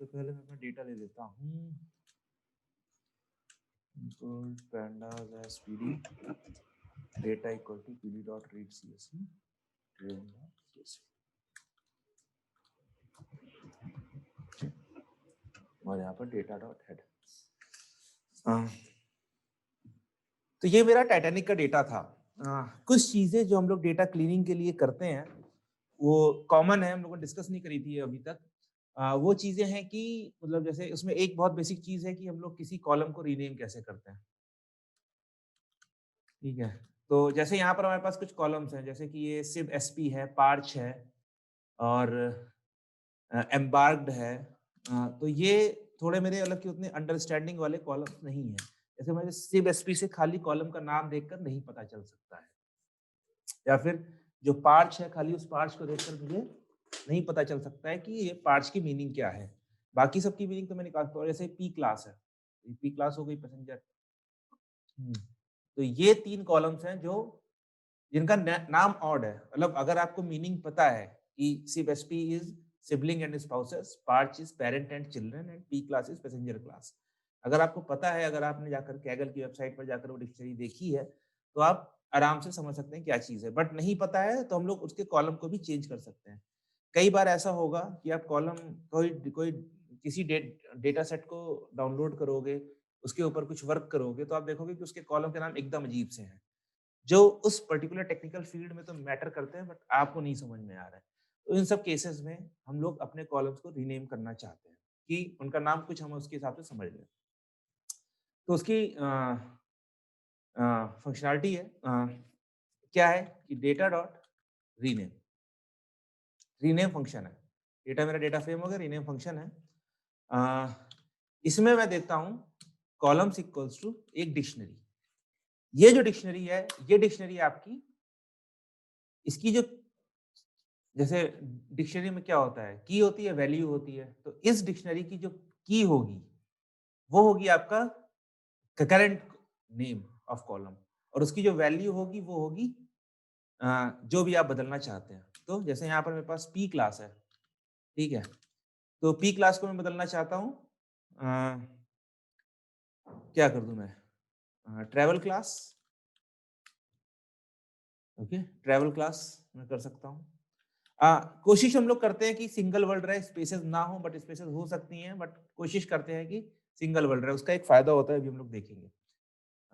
तो पहले मैं अपना डेटा ले लेता हूँ, pandas as pd data equal to pd dot read csv और यहाँ पर डेटा डॉट हेड। तो ये मेरा टाइटैनिक का डेटा था। कुछ चीजें जो हम लोग डेटा क्लीनिंग के लिए करते हैं वो कॉमन है, हम लोगों ने डिस्कस नहीं करी थी अभी तक। वो चीजें हैं कि मतलब जैसे उसमें एक बहुत बेसिक चीज है कि हम लोग किसी कॉलम को रीनेम कैसे करते हैं। ठीक है, तो जैसे यहाँ पर हमारे पास कुछ कॉलम्स हैं, जैसे कि ये सिब एसपी है, पार्च है और एम्बार्क्ड है। तो ये थोड़े मेरे मतलब कि उतने अंडरस्टैंडिंग वाले कॉलम्स नहीं है। जैसे मुझे सिब एसपी से खाली कॉलम का नाम देखकर नहीं पता चल सकता है, या फिर जो पार्च है खाली उस पार्च को देखकर मुझे नहीं पता चल सकता है कि ये पार्च की मीनिंग क्या है। बाकी सबकी मीनिंग तो मैं निकाल सकता हूँ। जैसे पी क्लास है, पी क्लास हो गई पैसेंजर। तो ये 3 कॉलम्स हैं जो जिनका नाम ऑड है। मतलब अगर आपको मीनिंग पता है कि सिर्फ SP is sibling and spouses, parch is parent and children and P class is passenger class. अगर आपको पता है, अगर आपने जाकर कैगल की वेबसाइट पर जाकर वो डिक्शनरी देखी है, तो आप आराम से समझ सकते हैं क्या चीज़ है। बट नहीं पता है तो हम लोग उसके कॉलम को भी चेंज कर सकते हैं। कई बार ऐसा होगा कि आप कॉलम कोई कोई किसी डेटा सेट को डाउनलोड करोगे, उसके ऊपर कुछ वर्क करोगे, तो आप देखोगे कि उसके कॉलम के नाम एकदम अजीब से हैं, जो उस पर्टिकुलर टेक्निकल फील्ड में तो मैटर करते हैं, बट आपको नहीं समझ में आ रहा है। तो इन सब केसेस में हम लोग अपने कॉलम्स को रीनेम करना चाहते हैं कि उनका नाम कुछ हम उसके हिसाब से समझ लें। तो उसकी फंक्शनैलिटी है, क्या है कि data dot rename, rename function है। डेटा मेरा डेटा फ्रेम हो गया, रीनेम फंक्शन है। इसमें मैं देता हूँ कॉलम्स इक्वल्स टू एक डिक्शनरी। ये जो डिक्शनरी है, ये डिक्शनरी आपकी, इसकी जो जैसे डिक्शनरी में क्या होता है, की होती है, वैल्यू होती है। तो इस डिक्शनरी की जो की होगी वो होगी आपका करंट नेम ऑफ कॉलम, और उसकी जो वैल्यू होगी वो होगी जो भी आप बदलना चाहते हैं। तो जैसे यहाँ पर मेरे पास पी क्लास है, ठीक है, तो पी क्लास को मैं बदलना चाहता हूँ, क्या कर दूं मैं, travel class. Okay, travel class मैं कर सकता हूँ। कोशिश हम लोग करते हैं कि सिंगल वर्ड रहे, स्पेसेस ना हो, बट स्पेसेस हो सकती हैं, बट कोशिश करते हैं कि सिंगल वर्ड रहे। उसका एक फायदा होता है, अभी हम लोग देखेंगे।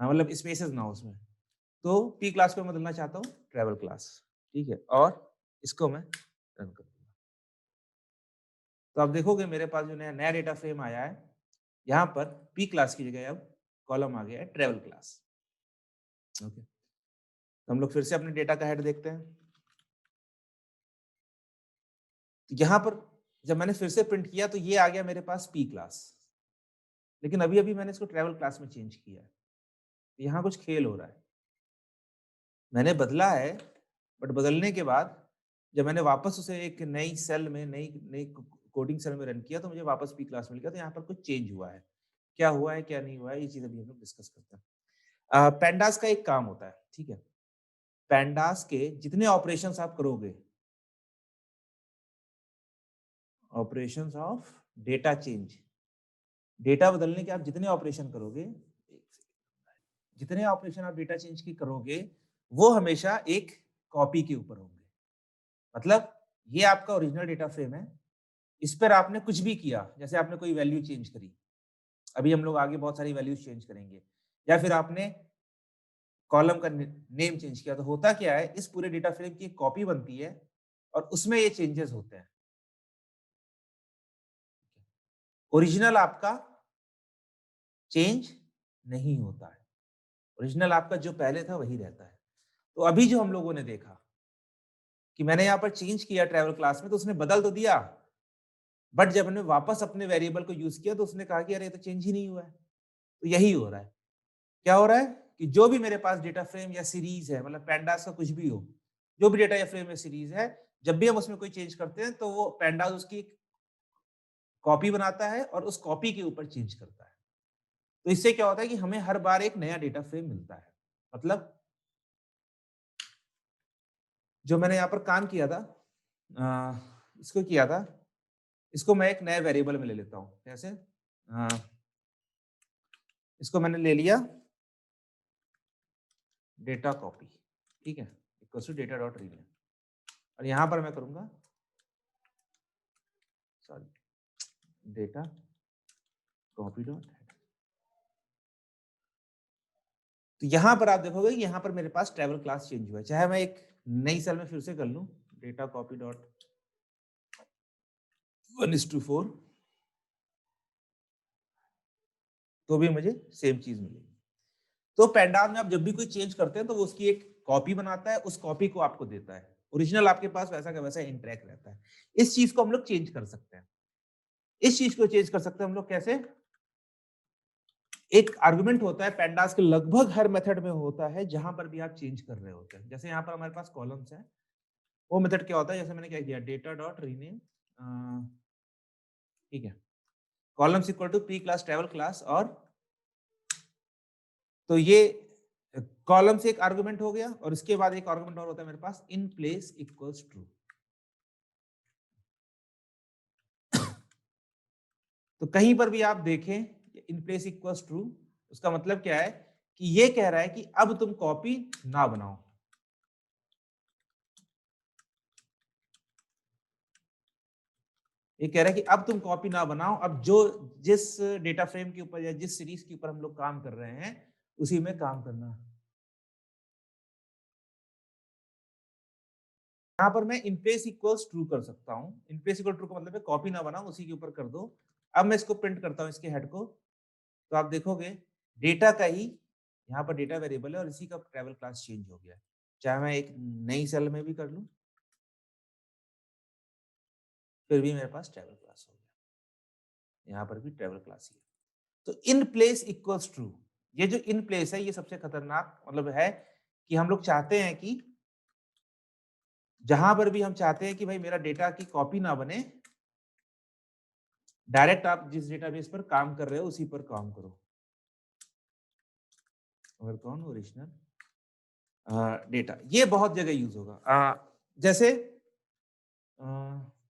मतलब स्पेसेस ना हो उसमें। तो पी क्लास को मैं बदलना चाहता हूँ ट्रेवल क्लास, ठीक है, और इसको मैं रन कर दूंगा। तो आप देखोगे मेरे पास जो नया नया डेटा फ्रेम आया है, यहाँ पर पी क्लास की जगह अब कॉलम आ गया है ट्रेवल क्लास। ओके, तो हम लोग फिर से अपने डेटा का हेड देखते हैं। तो यहाँ पर जब मैंने फिर से प्रिंट किया तो ये आ गया मेरे पास पी क्लास, लेकिन अभी अभी मैंने इसको ट्रैवल क्लास में चेंज किया है। तो यहाँ कुछ खेल हो रहा है। मैंने बदला है, बट बदलने के बाद जब मैंने वापस उसे एक नई सेल में, नई नई कोडिंग सेल में रन किया, तो मुझे वापस पी क्लास मिल गया। तो यहाँ पर कुछ चेंज हुआ है। क्या हुआ है, क्या नहीं हुआ है, ये चीज अभी हम लोग डिस्कस करते हैं। पैंडास का एक काम होता है, ठीक है, पैंडास के जितने ऑपरेशंस आप करोगे, operations of data change, data बदलने के आप जितने ऑपरेशन करोगे, जितने ऑपरेशन आप डेटा चेंज की करोगे, वो हमेशा एक कॉपी के ऊपर होंगे। मतलब ये आपका ओरिजिनल डेटा फ्रेम है, इस पर आपने कुछ भी किया, जैसे आपने कोई वैल्यू चेंज करी, अभी हम लोग आगे बहुत सारी वैल्यूज चेंज करेंगे, या फिर आपने कॉलम का नेम चेंज किया, तो होता क्या है, इस पूरे डेटा फ्रेम की एक कॉपी बनती है और उसमें ये चेंजेस होते हैं। ओरिजिनल आपका चेंज नहीं होता है, ओरिजिनल आपका जो पहले था वही रहता है। तो अभी जो हम लोगों ने देखा कि मैंने यहाँ पर चेंज किया ट्रैवल क्लास में, तो उसने बदल तो दिया, बट जब हमने वापस अपने वेरिएबल को यूज किया तो उसने कहा कि अरे ये तो चेंज ही नहीं हुआ है। तो यही हो रहा है। क्या हो रहा है कि जो भी मेरे पास डेटा फ्रेम या सीरीज है, मतलब पैंडास का कुछ भी हो, जो भी डेटा या फ्रेम या सीरीज है, जब भी हम उसमें कोई चेंज करते हैं तो वो पैंडास उसकी कॉपी बनाता है और उस कॉपी के ऊपर चेंज करता है। तो इससे क्या होता है कि हमें हर बार एक नया डेटा फ्रेम मिलता है। मतलब जो मैंने यहाँ पर काम किया था, इसको किया था, इसको मैं एक नए वेरिएबल में ले लेता हूँ। कैसे? इसको मैंने ले लिया डेटा कॉपी, ठीक है, equal to data dot rename, और यहां पर मैं करूंगा सॉरी डेटा कॉपी डॉट। तो यहां पर आप देखोगे कि यहां पर मेरे पास ट्रैवल क्लास चेंज हुआ है, चाहे मैं एक नई सेल में फिर से कर लूं डेटा कॉपी डॉट 1:4, तो भी मुझे सेम चीज मिलेगी। तो पैंडास में आप जब भी कोई चेंज करते हैं तो वो उसकी एक कॉपी बनाता है, उस कॉपी को आपको देता है, ओरिजिनल आपके पास वैसा का वैसा इंटरैक्ट रहता है। इस चीज को हम लोग चेंज कर सकते हैं। इस चीज को चेंज कर सकते हैं हम लोग कैसे? एक आर्गुमेंट होता है पैंडास के लगभग हर मेथड में होता है जहां पर भी आप चेंज कर रहे होते हैं। जैसे यहाँ पर हमारे पास कॉलम्स है, वो मेथड क्या होता है, जैसे मैंने क्या किया डेटा डॉट रीनेम, ठीक है, columns equal to pre class travel class, और तो ये कॉलम से एक आर्गुमेंट हो गया, और इसके बाद एक आर्गुमेंट और होता है मेरे पास इन प्लेस इक्वल्स ट्रू। तो कहीं पर भी आप देखें इन प्लेस इक्वल्स ट्रू, उसका मतलब क्या है कि ये कह रहा है कि अब तुम कॉपी ना बनाओ। ये कह रहा है कि अब तुम कॉपी ना बनाओ, अब जो जिस डेटा फ्रेम के ऊपर या जिस सीरीज के ऊपर हम लोग काम कर रहे हैं उसी में काम करना। यहाँ पर मैं इन प्लेस इक्वल्स ट्रू कर सकता हूँ। इन प्लेस इक्वल ट्रू का मतलब है कॉपी ना बनाओ, उसी के ऊपर कर दो। अब मैं इसको प्रिंट करता हूँ, इसके हेड को, तो आप देखोगे डेटा का ही यहाँ पर डेटा वेरिएबल है और इसी का ट्रैवल क्लास चेंज हो गया है। चाहे मैं एक नई सेल में भी कर लूं फिर भी मेरे पास ट्रैवल क्लास हो गया। यहाँ पर भी ट्रैवल क्लास ही है। तो इन प्लेस इक्वल्स ट्रू, ये जो इन प्लेस है ये सबसे खतरनाक मतलब है कि हम लोग चाहते हैं कि जहां पर भी हम चाहते हैं कि भाई मेरा डेटा की कॉपी ना बने, डायरेक्ट आप जिस डेटाबेस पर काम कर रहे हो उसी पर काम करो। अगर कौन ओरिजिनल डेटा, ये बहुत जगह यूज होगा। जैसे अ,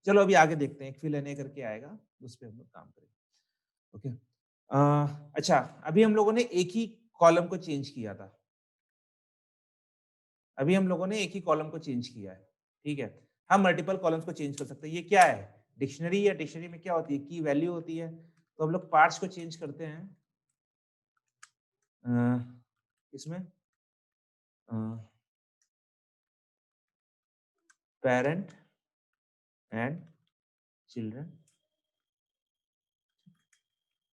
चलो अभी आगे देखते हैं, एक फिल एन करके आएगा, उस पर हम लोग काम करेंगे। ओके, अच्छा, अभी हम लोगों ने एक ही कॉलम को चेंज किया था, अभी हम लोगों ने एक ही कॉलम को चेंज किया है, ठीक है। हम मल्टीपल कॉलम्स को चेंज कर सकते हैं। ये क्या है? डिक्शनरी है। डिक्शनरी में क्या होती है? की वैल्यू होती है। तो हम लोग पार्ट्स को चेंज करते हैं इसमें पेरेंट एंड चिल्ड्रन,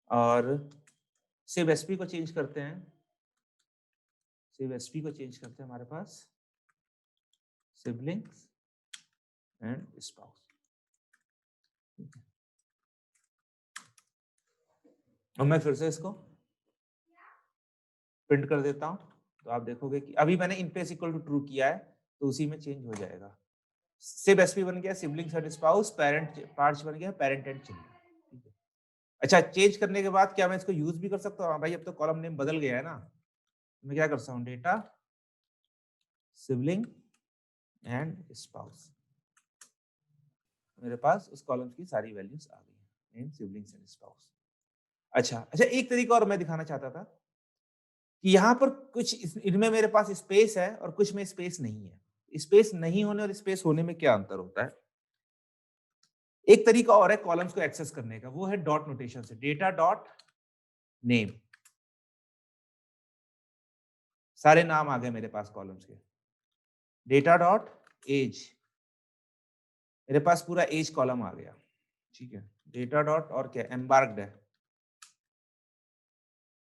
और सिर्फ एसपी को चेंज करते हैं, सिर्फ एसपी को चेंज करते हैं हमारे पास सिबलिंग्स एंड स्पाउस। और मैं फिर से इसको प्रिंट कर देता हूं, तो आप देखोगे कि अभी मैंने in place equal to true किया है तो उसी में चेंज हो जाएगा। सिर्फ एसपी बन गया siblings and spouse, parent parts बन गया पेरेंट एंड चिल्ड्रन। अच्छा, चेंज करने के बाद क्या मैं इसको यूज भी कर सकता हूँ? हाँ भाई, अब तो कॉलम नेम बदल गया है ना, मैं क्या कर सकता हूँ डेटा सिबलिंग एंड स्पाउस, मेरे पास उस कॉलम की सारी वैल्यूज आ गई हैं, नेम सिबलिंग्स एंड स्पाउस। अच्छा अच्छा, एक तरीका और मैं दिखाना चाहता था कि यहाँ पर कुछ इनमें मेरे पास स्पेस है और कुछ में स्पेस नहीं है। स्पेस नहीं होने और स्पेस होने में क्या अंतर होता है? एक तरीका और है कॉलम्स को एक्सेस करने का, वो है डॉट नोटेशन से, डेटा डॉट नेम, सारे नाम आ गए मेरे पास कॉलम्स के। डेटा डॉट एज, मेरे पास पूरा एज कॉलम आ गया, ठीक है। डेटा डॉट और क्या, एम्बार्क्ड है,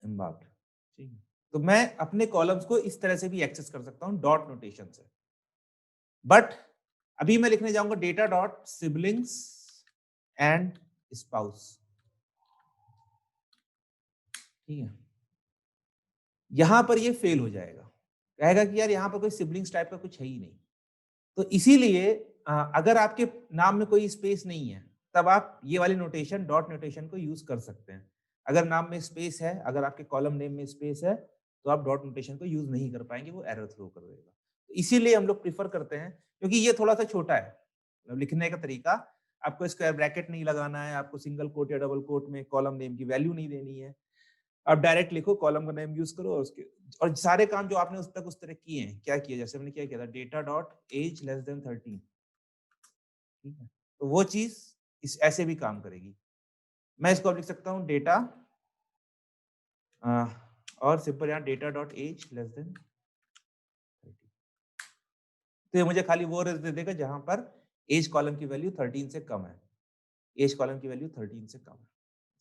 एम्बार्क्ड, ठीक है। तो मैं अपने कॉलम्स को इस तरह से भी एक्सेस कर सकता हूं डॉट नोटेशन से। बट अभी मैं लिखने जाऊंगा data dot siblings and spouse, ठीक है। यहां पर ये फेल हो जाएगा, कहेगा कि यार यहां पर कोई सिबलिंग्स टाइप का कुछ है ही नहीं। तो इसीलिए अगर आपके नाम में कोई स्पेस नहीं है तब आप ये वाली नोटेशन डॉट नोटेशन को यूज कर सकते हैं। अगर नाम में स्पेस है, अगर आपके कॉलम नेम में स्पेस है, तो आप डॉट नोटेशन को यूज नहीं कर पाएंगे, वो एरर थ्रो कर देगा। तो इसीलिए हम लोग प्रीफर करते हैं, क्योंकि ये थोड़ा सा छोटा है मतलब लिखने का तरीका, आपको स्क्वायर ब्रैकेट नहीं लगाना है, आपको सिंगल कोट या डबल कोट में कॉलम नेम की वैल्यू नहीं देनी है। आप डायरेक्ट लिखो, कॉलम का नेम यूज करो और उसके और सारे काम जो आपने उस तक उस तरह किए हैं, क्या किया, जैसे मैंने क्या किया था, data dot age less than 13, ठीक है, तो वो चीज इस ऐसे भी काम करेगी। मैं इसको अब लिख सकता हूँ डेटा और सिंपल यहाँ data dot age less than 13, तो ये मुझे खाली वो रेज दे देगा जहां पर एज कॉलम की वैल्यू 13 से कम है, एज कॉलम की वैल्यू 13 से कम है।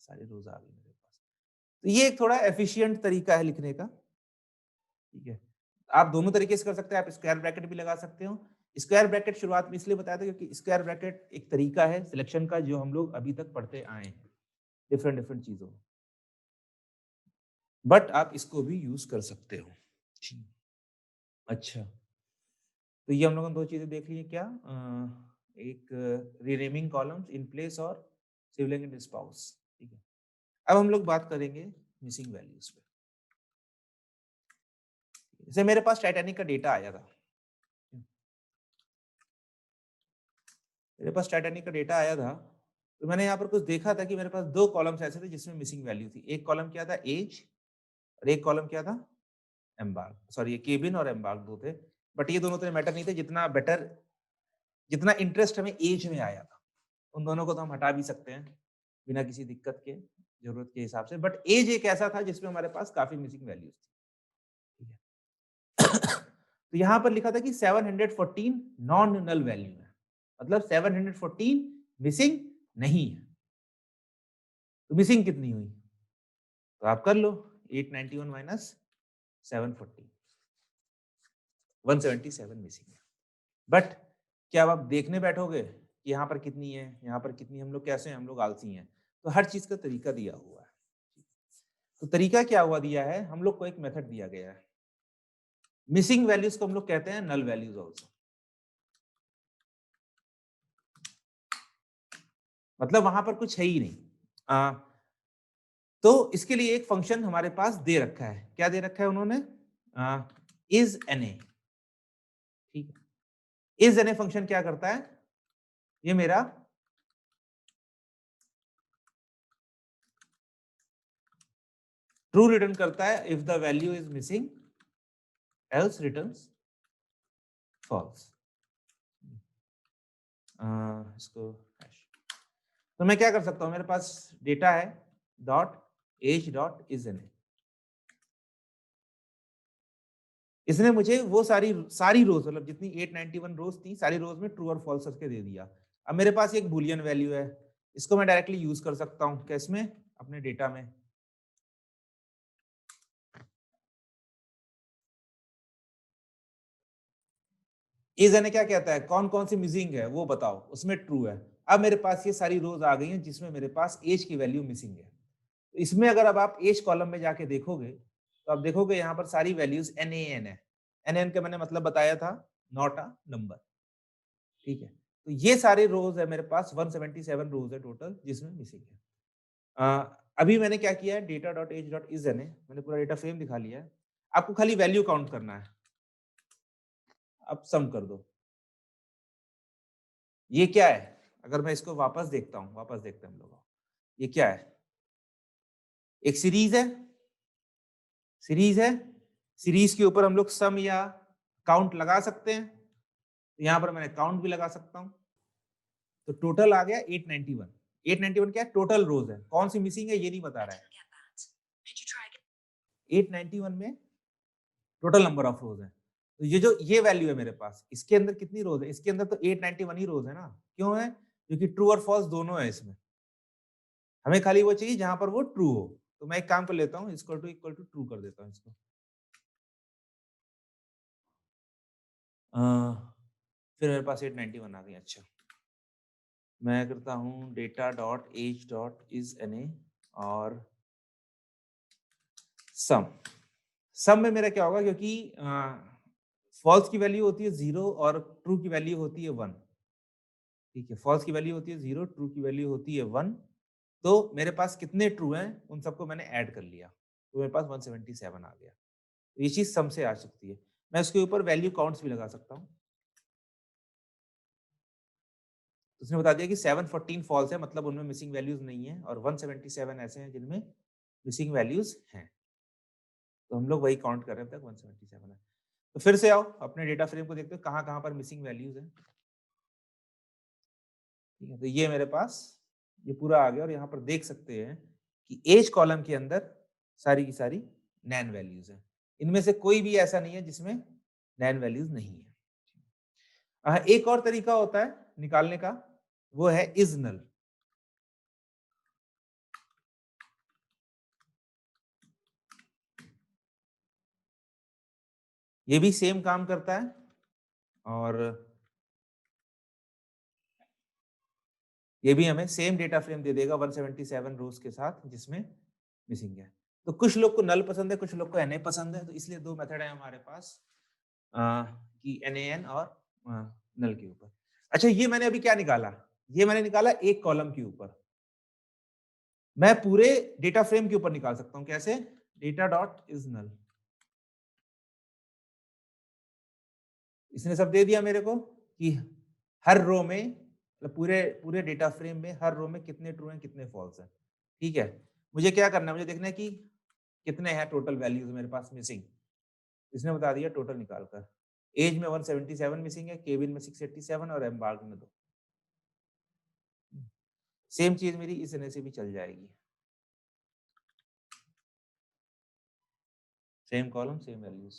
सारे रोज आ गए मेरे पास। तो ये एक थोड़ा एफिशिएंट तरीका है लिखने का, ठीक है। आप दोनों तरीके से कर सकते हैं, आप स्क्वायर ब्रैकेट भी लगा सकते हो। स्क्वायर ब्रैकेट शुरुआत में इसलिए बताया था क्योंकि स्क्वायर ब्रैकेट एक तरीका है सिलेक्शन का जो हम लोग अभी तक पढ़ते आए हैं डिफरेंट डिफरेंट चीजों में, बट आप इसको भी यूज कर सकते हो। जी। अच्छा, तो ये हम लोगों ने दो चीजें देख ली है क्या, एक रीनेमिंग कॉलम्स इन प्लेस और सिबलिंग एंड स्पाउस, ठीक है। अब हम लोग बात करेंगे मिसिंग वैल्यूज पे। जैसे मेरे पास टाइटैनिक का डेटा आया था, मेरे पास टाइटैनिक का डेटा आया था, तो मैंने यहाँ पर कुछ देखा था कि मेरे पास दो कॉलम्स ऐसे थे जिसमें मिसिंग वैल्यू थी। एक कॉलम क्या था, एज, और एक कॉलम क्या था, एम्बार्क, सॉरी ये केबिन और एम्बार्क दो थे, बट ये दोनों तो मैटर नहीं थे, जितना बेटर, जितना इंटरेस्ट हमें एज में आया था, उन दोनों को तो हम हटा भी सकते हैं बिना किसी दिक्कत के, जरूरत के हिसाब से, बट एज एक ऐसा था जिसमें हमारे पास काफी मिसिंग वैल्यूज थी, ठीक है। तो यहाँ पर लिखा था कि 714 नॉन नल वैल्यू है, मतलब 714 मिसिंग नहीं है। तो मिसिंग कितनी हुई, तो आप कर लो, 891 माइनस 740, 177 मिसिंग है। बट क्या अब आप देखने बैठोगे कि यहाँ पर कितनी है, यहाँ पर कितनी, हम लोग कैसे हैं, हम लोग आलसी हैं, तो हर चीज का तरीका दिया हुआ है। तो तरीका क्या हुआ दिया है, हम लोग को एक मेथड दिया गया है, मिसिंग वैल्यूज को हम लोग कहते हैं नल वैल्यूज ऑल्सो, मतलब वहां पर कुछ है ही नहीं। तो इसके लिए एक फंक्शन हमारे पास दे रखा है, क्या दे रखा है उन्होंने, इज एन ए, ठीक है। इज एन ए फंक्शन क्या करता है, ये मेरा ट्रू रिटर्न करता है if the value is missing, else returns false. इसको तो मैं क्या कर सकता हूं, मेरे पास डेटा है dot age dot is an A, इसने मुझे वो सारी सारी रोज, मतलब जितनी 891 रोज थी, सारी रोज में ट्रू और फॉल्स करके दे दिया। अब मेरे पास एक बूलियन वैल्यू है, इसको मैं डायरेक्टली यूज कर सकता हूँ कैसमें, अपने डेटा में। इज एन ए क्या कहता है, कौन कौन सी मिसिंग है वो बताओ, उसमें ट्रू है। अब मेरे पास ये सारी रोज आ गई हैं जिसमें मेरे पास एज की वैल्यू मिसिंग है। तो इसमें अगर अब आप एज कॉलम में जाके देखोगे तो आप देखोगे यहाँ पर सारी वैल्यूज एन ए एन है। एन एन का मैंने मतलब बताया था, नॉट अ नंबर, ठीक है। तो ये सारे रोज है मेरे पास, 177 रोज है टोटल जिसमें मिसिंग है। अभी मैंने क्या किया है, data dot age dot is an A, मैंने पूरा डेटा फ्रेम दिखा लिया है। आपको खाली वैल्यू काउंट करना है, अब सम कर दो। ये क्या है, अगर मैं इसको वापस देखता हूँ, वापस देखते हैं हम लोग, ये क्या है, एक सीरीज है, सीरीज है, सीरीज के ऊपर हम लोग सम या काउंट लगा सकते हैं, तो यहाँ पर मैंने काउंट भी लगा सकता हूँ। तो टोटल आ गया 891। 891 क्या है, टोटल रोज है, कौन सी मिसिंग है ये नहीं बता रहा है। 891 में टोटल नंबर ऑफ रोज है, तो ये जो ये वैल्यू है मेरे पास, इसके अंदर कितनी रोज है, इसके अंदर तो 891 ही रोज है ना, क्यों है, क्योंकि ट्रू और फॉल्स दोनों है इसमें, हमें खाली वो चाहिए जहां पर वो ट्रू हो। तो मैं एक काम कर लेता हूँ, इक्वल टू ट्रू कर देता हूँ इसको। फिर मेरे पास 891 आ गई। अच्छा, मैं करता हूँ data dot age dot is an A और सम। सम में मेरा क्या होगा, क्योंकि फॉल्स की वैल्यू होती है 0 और ट्रू की वैल्यू होती है 1, ठीक है। फॉल्स की वैल्यू होती है 0, ट्रू की वैल्यू होती है 1। तो मेरे पास कितने ट्रू हैं उन सबको मैंने ऐड कर लिया, तो मेरे पास 177 आ गया। तो ये चीज सम से आ सकती है। मैं उसके ऊपर वैल्यू काउंट्स भी लगा सकता हूँ। तो उसने बता दिया कि 714 फॉल्स है, मतलब उनमें मिसिंग वैल्यूज नहीं है, और 177 ऐसे हैं जिनमें मिसिंग वैल्यूज हैं। तो हम लोग वही काउंट कर रहे हैं, अब तक 177 है। तो फिर से आओ अपने डेटा फ्रेम को देखते हो कहाँ कहाँ पर मिसिंग वैल्यूज है। ठीक है, तो ये मेरे पास ये पूरा आ गया, और यहाँ पर देख सकते हैं कि एज कॉलम के अंदर सारी की सारी नैन वैल्यूज हैं। इनमें से कोई भी ऐसा नहीं है जिसमें नैन वैल्यूज नहीं है। एक और तरीका होता है निकालने का, वो है इज नल। ये भी सेम काम करता है, और ये भी हमें सेम डेटा फ्रेम दे देगा 177 रोज के साथ जिसमें मिसिंग है। तो कुछ लोग को नल पसंद है, कुछ लोग को एनए पसंद है, तो इसलिए दो मेथड है हमारे पास, कि एनएएन और नल के ऊपर। अच्छा, ये मैंने अभी क्या निकाला? ये मैंने निकाला एक कॉलम के ऊपर। मैं पूरे डेटा फ्रेम के ऊपर निकाल सकता हूं। कैसे? Data dot is null. इसने सब दे दिया मेरे को कि हर रो में, मतलब पूरे पूरे डेटा फ्रेम में हर रो में कितने ट्रू हैं कितने फॉल्स हैं। ठीक है, मुझे क्या करना है? मुझे देखना है कि कितने हैं टोटल वैल्यूज मेरे पास मिसिंग। इसने बता दिया टोटल निकाल कर। एज में 177 मिसिंग है, केबिन में 687 और एम्बार्क में 2। सेम चीज मेरी इस एनए से भी चल जाएगी। Same column same values.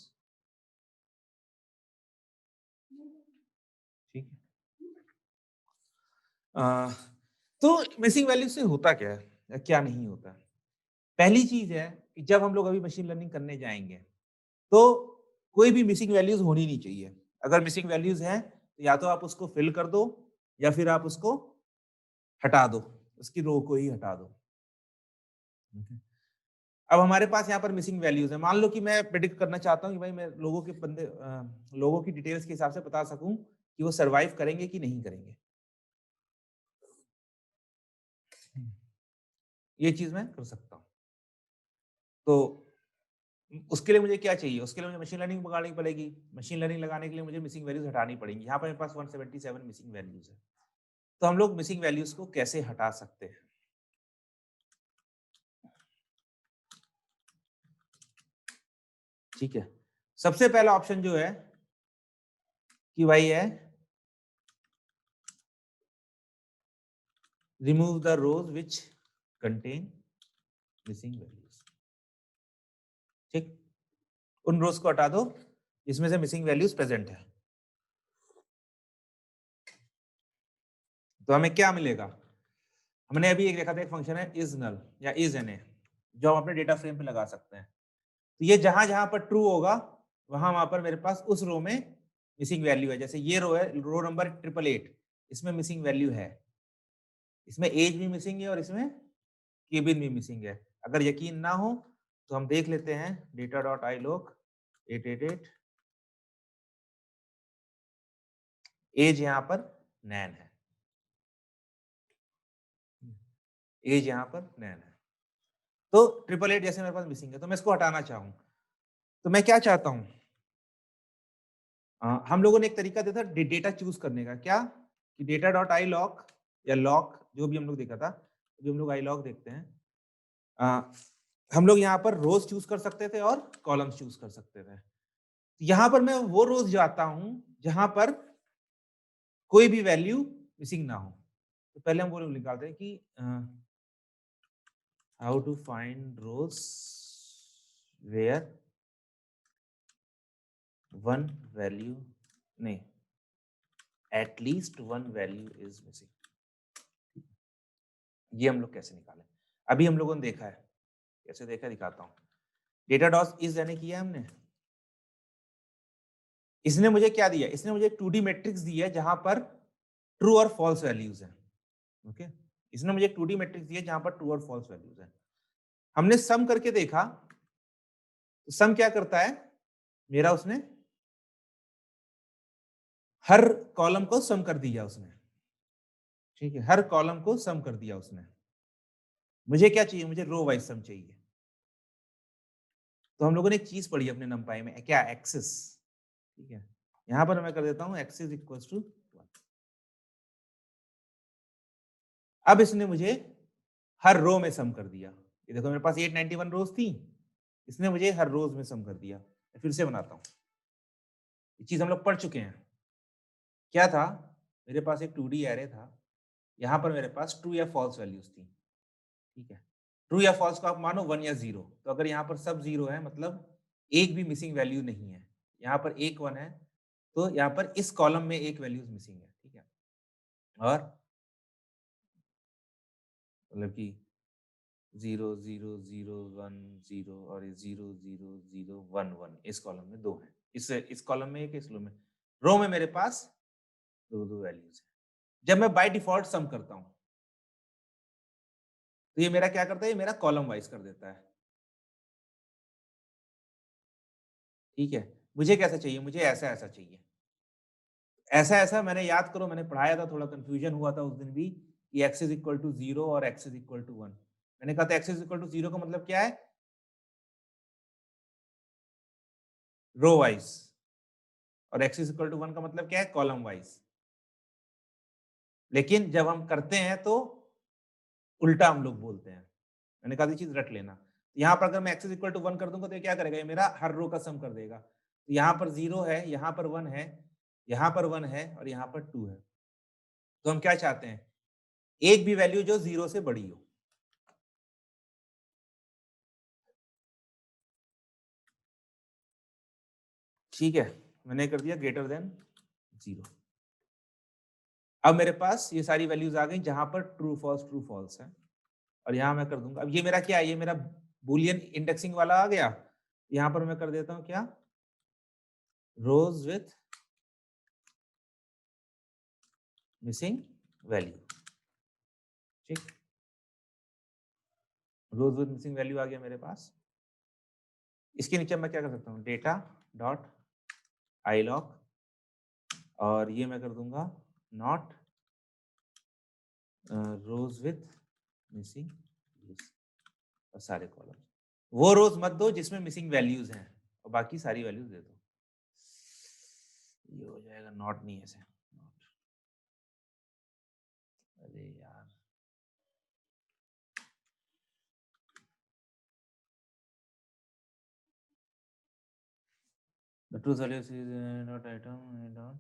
ठीक है। तो मिसिंग वैल्यू से होता क्या है या क्या नहीं होता? पहली चीज है कि जब हम लोग अभी मशीन लर्निंग करने जाएंगे तो कोई भी मिसिंग वैल्यूज होनी नहीं चाहिए। अगर मिसिंग वैल्यूज हैं तो या तो आप उसको फिल कर दो या फिर आप उसको हटा दो, उसकी रो को ही हटा दो। Okay? अब हमारे पास यहाँ पर मिसिंग वैल्यूज है। मान लो कि मैं प्रेडिक्ट करना चाहता हूँ कि भाई मैं लोगों की डिटेल्स के हिसाब से बता सकूं कि वो सरवाइव करेंगे कि नहीं करेंगे। ये चीज मैं कर सकता हूँ। तो उसके लिए मुझे क्या चाहिए? उसके लिए मुझे मशीन लर्निंग लगानी पड़ेगी। मशीन लर्निंग लगाने के लिए मुझे मिसिंग वैल्यूज हटानी पड़ेंगी। यहाँ पर मेरे पास 177 मिसिंग वैल्यूज है। तो हम लोग मिसिंग वैल्यूज को कैसे हटा सकते हैं? ठीक है, सबसे पहला ऑप्शन जो है कि भाई है remove the rows which contain missing values. ठीक, उन रोज को हटा दो जिसमें से मिसिंग वैल्यूज प्रेजेंट है। तो हमें क्या मिलेगा? हमने अभी एक देखा था, एक फंक्शन है इज नल या इज एन ए, जो हम अपने डेटा फ्रेम पे लगा सकते हैं। तो ये जहां जहां पर ट्रू होगा वहां पर मेरे पास उस रो में मिसिंग वैल्यू है। जैसे ये रो है, रो नंबर 888, इसमें मिसिंग वैल्यू है। इसमें एज भी मिसिंग है और इसमें केबिन भी मिसिंग है। अगर यकीन ना हो तो हम देख लेते हैं data dot iloc 888, age यहाँ पर नैन है, एज यहाँ पर नैन है। तो 888 जैसे मेरे पास मिसिंग है, तो मैं इसको हटाना चाहूँ तो मैं क्या चाहता हूँ? हम लोगों ने एक तरीका दिया था डेटा चूज करने का। क्या? कि डेटा डॉट आई लॉग या लॉग, जो भी हम लोग देखा था, जो हम लोग आई लॉग देखते हैं, हम लोग यहाँ पर रोज चूज कर सकते थे और कॉलम्स चूज कर सकते थे। यहाँ पर मैं वो रोज जाता हूँ जहां पर कोई भी वैल्यू मिसिंग ना हो। तो पहले हम वो निकालते हैं कि how to find rows where one value, नहीं, at least one value is missing. ये हम लोग कैसे निकालें? अभी हम लोगों ने देखा है, कैसे देखा दिखाता हूँ। डेटा डॉस इज यानी किया हमने। इसने मुझे क्या दिया? इसने मुझे 2D मैट्रिक्स दी है जहां पर ट्रू और फॉल्स वैल्यूज हैं। ओके, इसने मुझे 2D मैट्रिक्स दी है जहां पर ट्रू और फॉल्स वैल्यूज हैं। हमने सम करके देखा, तो सम क्या करता है मेरा? उसने हर कॉलम को सम कर दिया उसने। ठीक है, हर कॉलम को सम कर दिया उसने। मुझे क्या चाहिए? मुझे रो वाइज सम चाहिए। तो हम लोगों ने एक चीज पढ़ी अपने नंपाई में, क्या? एक्सिस। ठीक है, यहां पर मैं कर देता हूं एक्सिस इक्वल्स टू 1। अब इसने मुझे हर रो में सम कर दिया। ये देखो मेरे पास 891 रोज थी, इसने मुझे हर रोज में सम कर दिया। मैं फिर से बनाता हूँ, ये चीज हम लोग पढ़ चुके हैं। क्या था, मेरे पास एक 2D एरे था, यहाँ पर मेरे पास ट्रू या फॉल्स वैल्यूज थी, ठीक है। ट्रू या फॉल्स को आप मानो 1 या 0, तो अगर यहाँ पर सब 0 है मतलब एक भी मिसिंग वैल्यू नहीं है। यहाँ पर एक 1 है, तो यहाँ पर इस कॉलम में एक वैल्यूज मिसिंग है, ठीक है। और मतलब कि 0 0 0 1 0 और ये 0 0 0 1 1 इस कॉलम में 2 है, इस कॉलम में एक, इस रो में मेरे पास दो वैल्यूज है। जब मैं बाय डिफॉल्ट सम करता हूँ तो ये मेरा क्या करता है, ये मेरा कॉलम वाइज कर देता है, ठीक है। मुझे कैसा चाहिए, मुझे ऐसा ऐसा चाहिए। ऐसा ऐसा मैंने याद करो, मैंने पढ़ाया था, थोड़ा कंफ्यूजन हुआ था उस दिन भी कि x इज इक्वल टू 0 और x इज इक्वल टू 1। मैंने कहा था x इज इक्वल टू 0 का मतलब क्या है, रो वाइज, और x इज इक्वल टू 1 का मतलब क्या है, कॉलम वाइज। लेकिन जब हम करते हैं तो उल्टा हम लोग बोलते हैं। मैंने कहा ये चीज रट लेना। यहाँ पर अगर मैं x इज इक्वल टू 1 कर दूंगा तो ये क्या करेगा, ये मेरा हर रो का सम कर देगा। तो यहाँ पर 0 है, यहाँ पर 1 है, यहाँ पर 1 है और यहाँ पर 2 है। तो हम क्या चाहते हैं, एक भी वैल्यू जो 0 से बड़ी हो। ठीक है, मैंने कर दिया ग्रेटर देन 0। अब मेरे पास ये सारी वैल्यूज आ गई जहां पर ट्रू फॉल्स है, और यहां मैं कर दूंगा। अब ये मेरा क्या है, ये मेरा बुलियन इंडेक्सिंग वाला आ गया। यहां पर मैं कर देता हूं क्या, रोज विथ मिसिंग वैल्यू, ठीक। रोज विथ मिसिंग वैल्यू आ गया मेरे पास। इसके नीचे मैं क्या कर सकता हूँ, डेटा डॉट आई लॉग, और ये मैं कर दूंगा नॉट रोज विथ मिसिंग, और सारे कॉलम वो रोज मत दो जिसमें मिसिंग वैल्यूज हैं, और बाकी सारी वैल्यूज दे दो। ये हो जाएगा नॉट, नहीं ऐसे नॉट। अरे यार, the true value is not item dot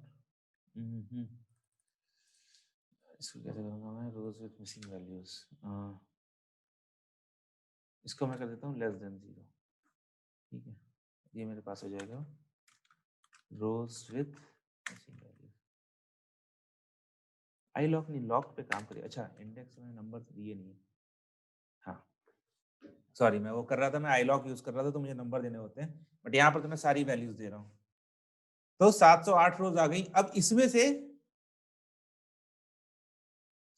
इसको कैसे करूंगा मैं, रोज विथ मिसिंग वैल्यूज, इसको मैं कर देता हूँ लेस देन 0, ठीक है। ये मेरे पास हो जाएगा rows with missing values. Iloc नहीं, लॉक पे काम करिए। अच्छा, इंडेक्स में नंबर दिए नहीं है, हाँ सॉरी, मैं वो कर रहा था, मैं आई लॉक यूज कर रहा था तो मुझे नंबर देने होते हैं, बट यहाँ पर तो मैं सारी वैल्यूज दे रहा हूँ। तो 708 रोज आ गई। अब इसमें से,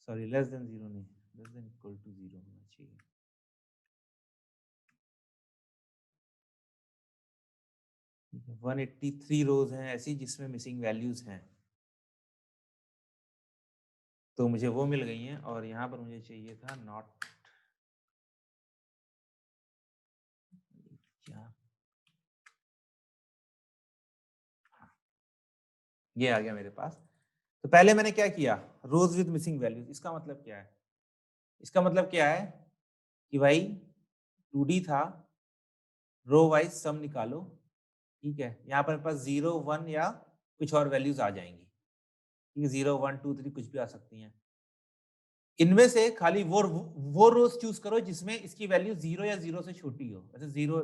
सॉरी लेस देन 0 नहीं, लेस देन इक्वल टू 0 होना चाहिए। 183 रोज हैं ऐसी जिसमें मिसिंग वैल्यूज हैं, तो मुझे वो मिल गई हैं। और यहाँ पर मुझे चाहिए था नॉट, क्या, ये आ गया मेरे पास। तो पहले मैंने क्या किया, रोज विद मिसिंग वैल्यूज। इसका मतलब क्या है, इसका मतलब क्या है कि भाई 2D था, रो वाइज सम निकालो, ठीक है। यहाँ पर मेरे पास 0 1 या कुछ और वैल्यूज आ जाएंगी, ठीक है, 0 1 2 3 कुछ भी आ सकती हैं। इनमें से खाली वो रोज चूज करो जिसमें इसकी वैल्यू 0 या 0 से छोटी हो। वैसे 0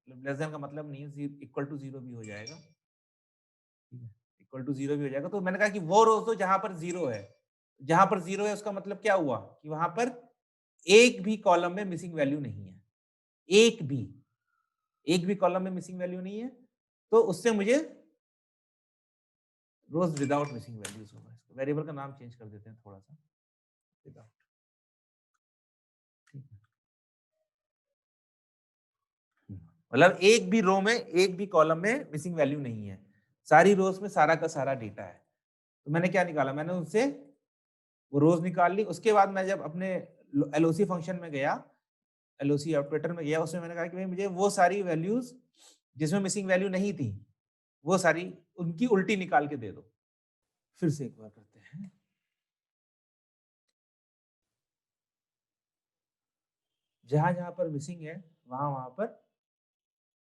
लेस देन का मतलब नहीं है, इक्वल टू 0 भी हो जाएगा, ठीक है, इक्वल टू 0 भी हो जाएगा। तो मैंने कहा कि वो रोज दो जहां पर 0 है। जहां पर 0 है उसका मतलब क्या हुआ कि वहां पर एक भी कॉलम में मिसिंग वैल्यू नहीं है, एक भी, एक भी कॉलम में मिसिंग वैल्यू नहीं है। तो उससे मुझे रोज विदाउट मिसिंग वैल्यूज होगा। इसको वेरिएबल का नाम चेंज कर देते हैं थोड़ा सा, विदाउट, ठीक है। मतलब एक भी रो में, एक भी कॉलम में मिसिंग वैल्यू नहीं है, सारी रोज में सारा का सारा डेटा है। तो मैंने क्या निकाला, मैंने उनसे वो रोज निकाल ली। उसके बाद मैं जब अपने एलओसी फंक्शन में गया, एलओसी ऑपरेटर में गया, उसमें मैंने कहा कि भाई मुझे वो सारी वैल्यूज जिसमें मिसिंग वैल्यू नहीं थी, वो सारी उनकी उल्टी निकाल के दे दो। फिर से एक बार करते हैं, जहां जहां पर मिसिंग है वहां वहां पर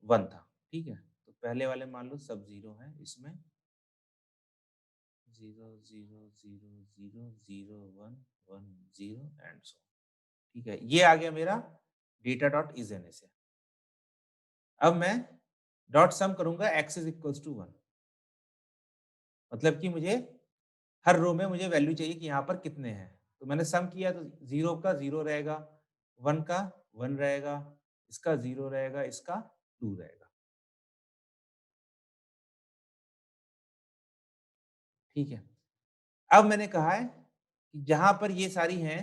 1 था, ठीक है। तो पहले वाले मान लो सब 0 है, इसमें 0 0 0 0 0 1 1 0 एंड सो, ठीक है। ये आ गया मेरा डेटा डॉट इज एन से। अब मैं डॉट सम करूंगा x इज इक्वल्स टू 1, मतलब कि मुझे हर रो में मुझे वैल्यू चाहिए कि यहाँ पर कितने हैं। तो मैंने सम किया तो 0 का 0 रहेगा, 1 का 1 रहेगा, इसका 0 रहेगा, इसका 2 रहेगा, ठीक है। अब मैंने कहा है कि जहां पर ये सारी हैं,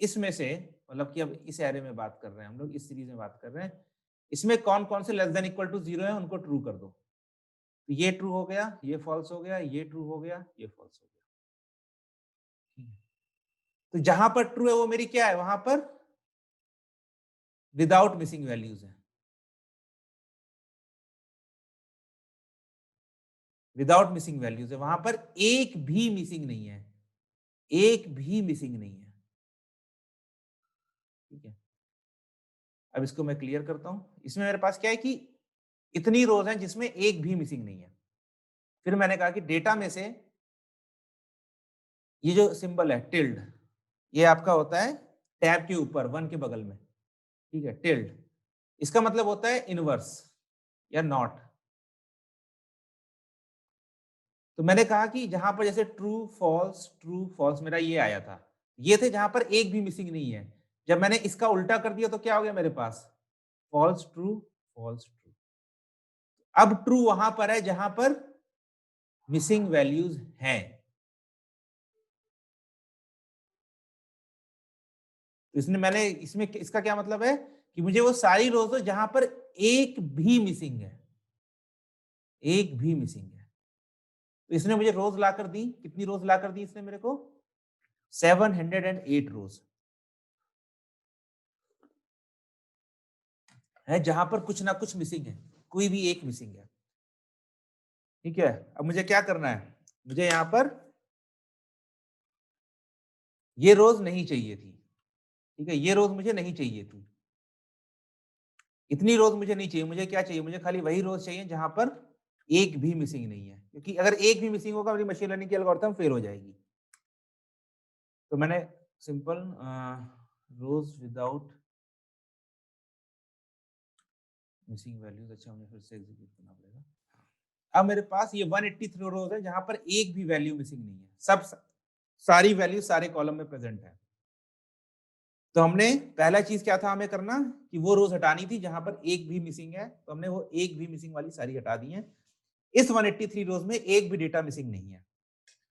इसमें से मतलब कि अब इस एरे में बात कर रहे हैं हम लोग, इस सीरीज में बात कर रहे हैं, इसमें कौन कौन से लेस देन इक्वल टू 0 है उनको ट्रू कर दो। तो ये ट्रू हो गया, ये फॉल्स हो गया, ये ट्रू हो गया, ये फॉल्स हो गया, ठीक है। तो जहां पर ट्रू है वो मेरी क्या है, वहां पर विदाउट मिसिंग वैल्यूज है, विदाउट मिसिंग वैल्यूज है, वहां पर एक भी मिसिंग नहीं है, एक भी मिसिंग नहीं है, ठीक है। अब इसको मैं क्लियर करता हूं। इसमें मेरे पास क्या है कि इतनी रोज हैं जिसमें एक भी मिसिंग नहीं है। फिर मैंने कहा कि डेटा में से ये जो सिंबल है टिल्ड, ये आपका होता है टैब के ऊपर 1 के बगल में, ठीक है, टिल्ड। इसका मतलब होता है इनवर्स या नॉट। तो मैंने कहा कि जहां पर जैसे ट्रू फॉल्स मेरा ये आया था, ये थे जहां पर एक भी मिसिंग नहीं है। जब मैंने इसका उल्टा कर दिया तो क्या हो गया मेरे पास, फॉल्स ट्रू फॉल्स ट्रू। अब ट्रू वहां पर है जहां पर मिसिंग वैल्यूज हैं। तो इसने मैंने इसमें इसका क्या मतलब है कि मुझे वो सारी रोज दो जहां पर एक भी मिसिंग है, एक भी मिसिंग है। तो इसने मुझे रोज ला कर दी, कितनी रोज ला कर दी इसने मेरे को, 708 रोज है जहां पर कुछ ना कुछ मिसिंग है, कोई भी एक मिसिंग है, ठीक है। अब मुझे क्या करना है, मुझे यहां पर ये रोज नहीं चाहिए थी, ठीक है, ये रोज मुझे नहीं चाहिए थी, इतनी रोज मुझे नहीं चाहिए। मुझे क्या चाहिए, मुझे खाली वही रोज चाहिए जहां पर एक भी मिसिंग नहीं है, क्योंकि अगर एक भी मिसिंग होगा मेरी मशीन लर्निंग की एल्गोरिथम फेल हो जाएगी। तो मैंने सिंपल रोज विदाउट मिसिंग वैल्यूज, अच्छा मुझे फिर से एग्जीक्यूट करना पड़ेगा। अब मेरे पास ये 183 रोज है जहां पर एक भी वैल्यू मिसिंग नहीं है, सब सारी वैल्यू सारे कॉलम में प्रेजेंट है। तो हमने पहला चीज क्या था हमें करना कि वो रोज हटानी थी जहां पर एक भी मिसिंग है, तो हमने वो एक भी मिसिंग वाली सारी हटा दी है। इस 183 रोज में एक भी डेटा मिसिंग नहीं है।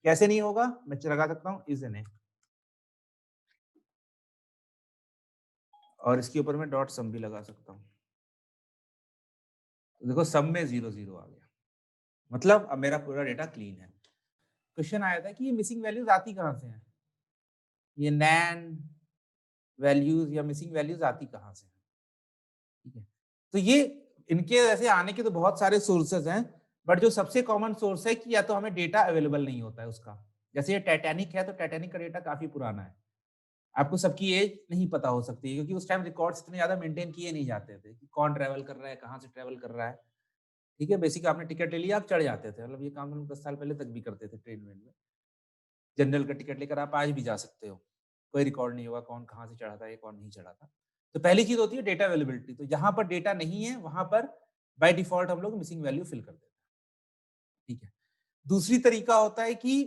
कैसे नहीं होगा, मैं लगा सकता हूं इज एन, और इसके ऊपर मैं डॉट सम भी लगा सकता हूं। तो देखो सम में 0 0 आ गया, मतलब अब मेरा पूरा डेटा क्लीन है। क्वेश्चन आया था कि ये मिसिंग वैल्यूज आती कहां से हैं, ये नैन वैल्यूज या मिसिंग वैल्यूज आती कहां से हैं, ठीक है। तो ये इनके ऐसे आने के तो बहुत सारे सोर्सेज हैं, बट जो सबसे कॉमन सोर्स है कि या तो हमें डेटा अवेलेबल नहीं होता है उसका। जैसे ये टाइटैनिक है, तो टाइटैनिक का डेटा काफी पुराना है, आपको सबकी एज नहीं पता हो सकती है, क्योंकि उस टाइम रिकॉर्ड्स इतने ज्यादा मेंटेन किए नहीं जाते थे कि कौन ट्रैवल कर रहा है, कहाँ से ट्रैवल कर रहा है, ठीक है। बेसिक आपने टिकट ले लिया, आप चढ़ जाते थे, मतलब ये काम हम 10 साल पहले तक भी करते थे ट्रेन में। जनरल का टिकट लेकर आप आज भी जा सकते हो, कोई रिकॉर्ड नहीं होगा कौन कहाँ से चढ़ा था, कौन नहीं चढ़ा था। तो पहली चीज होती है डेटा अवेलेबिलिटी। तो जहां पर डेटा नहीं है वहां पर बाय डिफॉल्ट हम लोग मिसिंग वैल्यू फिल कर देते हैं, ठीक है। दूसरी तरीका होता है कि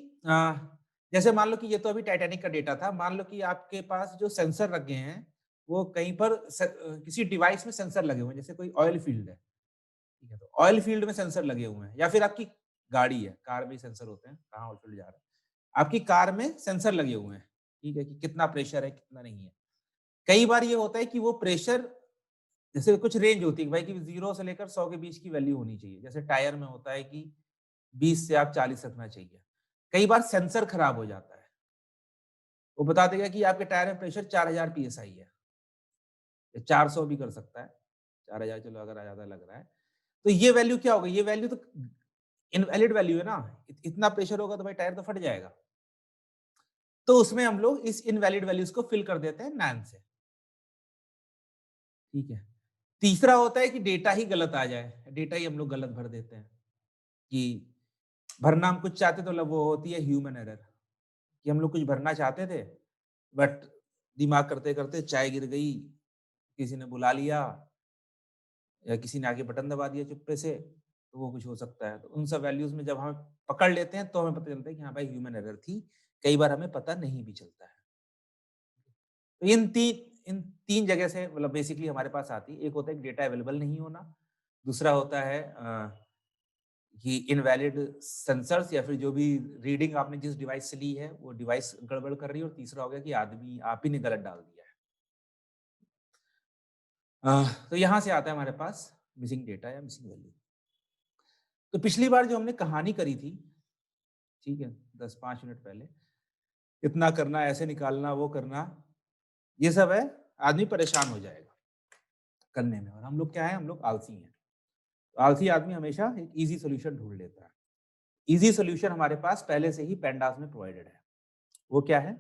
जैसे मान लो कि ये तो अभी टाइटैनिक का डेटा था, मान लो कि आपके पास जो सेंसर लगे हैं वो कहीं पर किसी डिवाइस में सेंसर लगे हुए हैं, जैसे कोई ऑयल फील्ड है, ठीक है। तो ऑयल फील्ड में सेंसर लगे हुए हैं, या फिर आपकी गाड़ी है, कार में सेंसर होते हैं, कहाँ ऑयल फील्ड जा रहा है, आपकी कार में सेंसर लगे हुए हैं, ठीक है, कि कितना प्रेशर है कितना नहीं है। कई बार ये होता है कि वो प्रेशर, जैसे कुछ रेंज होती है भाई कि 0 से लेकर 100 के बीच की वैल्यू होनी चाहिए, जैसे टायर में होता है कि 20 से आप 40 रखना चाहिए। कई बार सेंसर खराब हो जाता है, वो बता देगा कि आपके टायर में प्रेशर 4000 पीएसआई है, या 400 भी कर सकता है, 4000 चलो अगर ज्यादा लग रहा है। तो ये वैल्यू क्या होगा, ये वैल्यू तो इनवैलिड वैल्यू है ना, इतना प्रेशर होगा तो भाई टायर तो फट जाएगा। तो उसमें हम लोग इस इनवैलिड वैल्यूज को फिल कर देते हैं नैन से, ठीक है। तीसरा होता है कि डेटा ही गलत आ जाए, डेटा ही हम लोग गलत भर देते हैं कि भरना हम कुछ चाहते तो वो होती है ह्यूमन एरर कि हम लोग कुछ भरना चाहते थे बट दिमाग करते करते चाय गिर गई, किसी ने बुला लिया या किसी ने आके बटन दबा दिया चुप्पे से, तो वो कुछ हो सकता है। तो उन सब वैल्यूज में जब हम पकड़ लेते हैं तो हमें पता चलता है कि हाँ भाई ह्यूमन एरर थी, कई बार हमें पता नहीं भी चलता है। तो इन तीन जगह से मतलब बेसिकली हमारे पास आती है। एक होता है डेटा अवेलेबल नहीं होना, दूसरा होता है कि इनवैलिड सेंसर्स या फिर जो भी रीडिंग आपने जिस डिवाइस से ली है वो डिवाइस गड़बड़ कर रही है, और तीसरा हो गया कि आदमी आप ही ने गलत डाल दिया है। तो यहाँ से आता है हमारे पास मिसिंग डेटा या मिसिंग वैल्यू। तो पिछली बार जो हमने कहानी करी थी, ठीक है, 10-5 मिनट पहले, इतना करना, ऐसे निकालना, वो करना, ये सब है, आदमी परेशान हो जाएगा करने में। और हम लोग क्या है, हम लोग आलसी हैं। तो आलसी आदमी हमेशा एक इजी सोल्यूशन ढूंढ लेता है। इजी सोल्यूशन हमारे पास पहले से ही पेंडास में प्रोवाइडेड है। वो क्या है?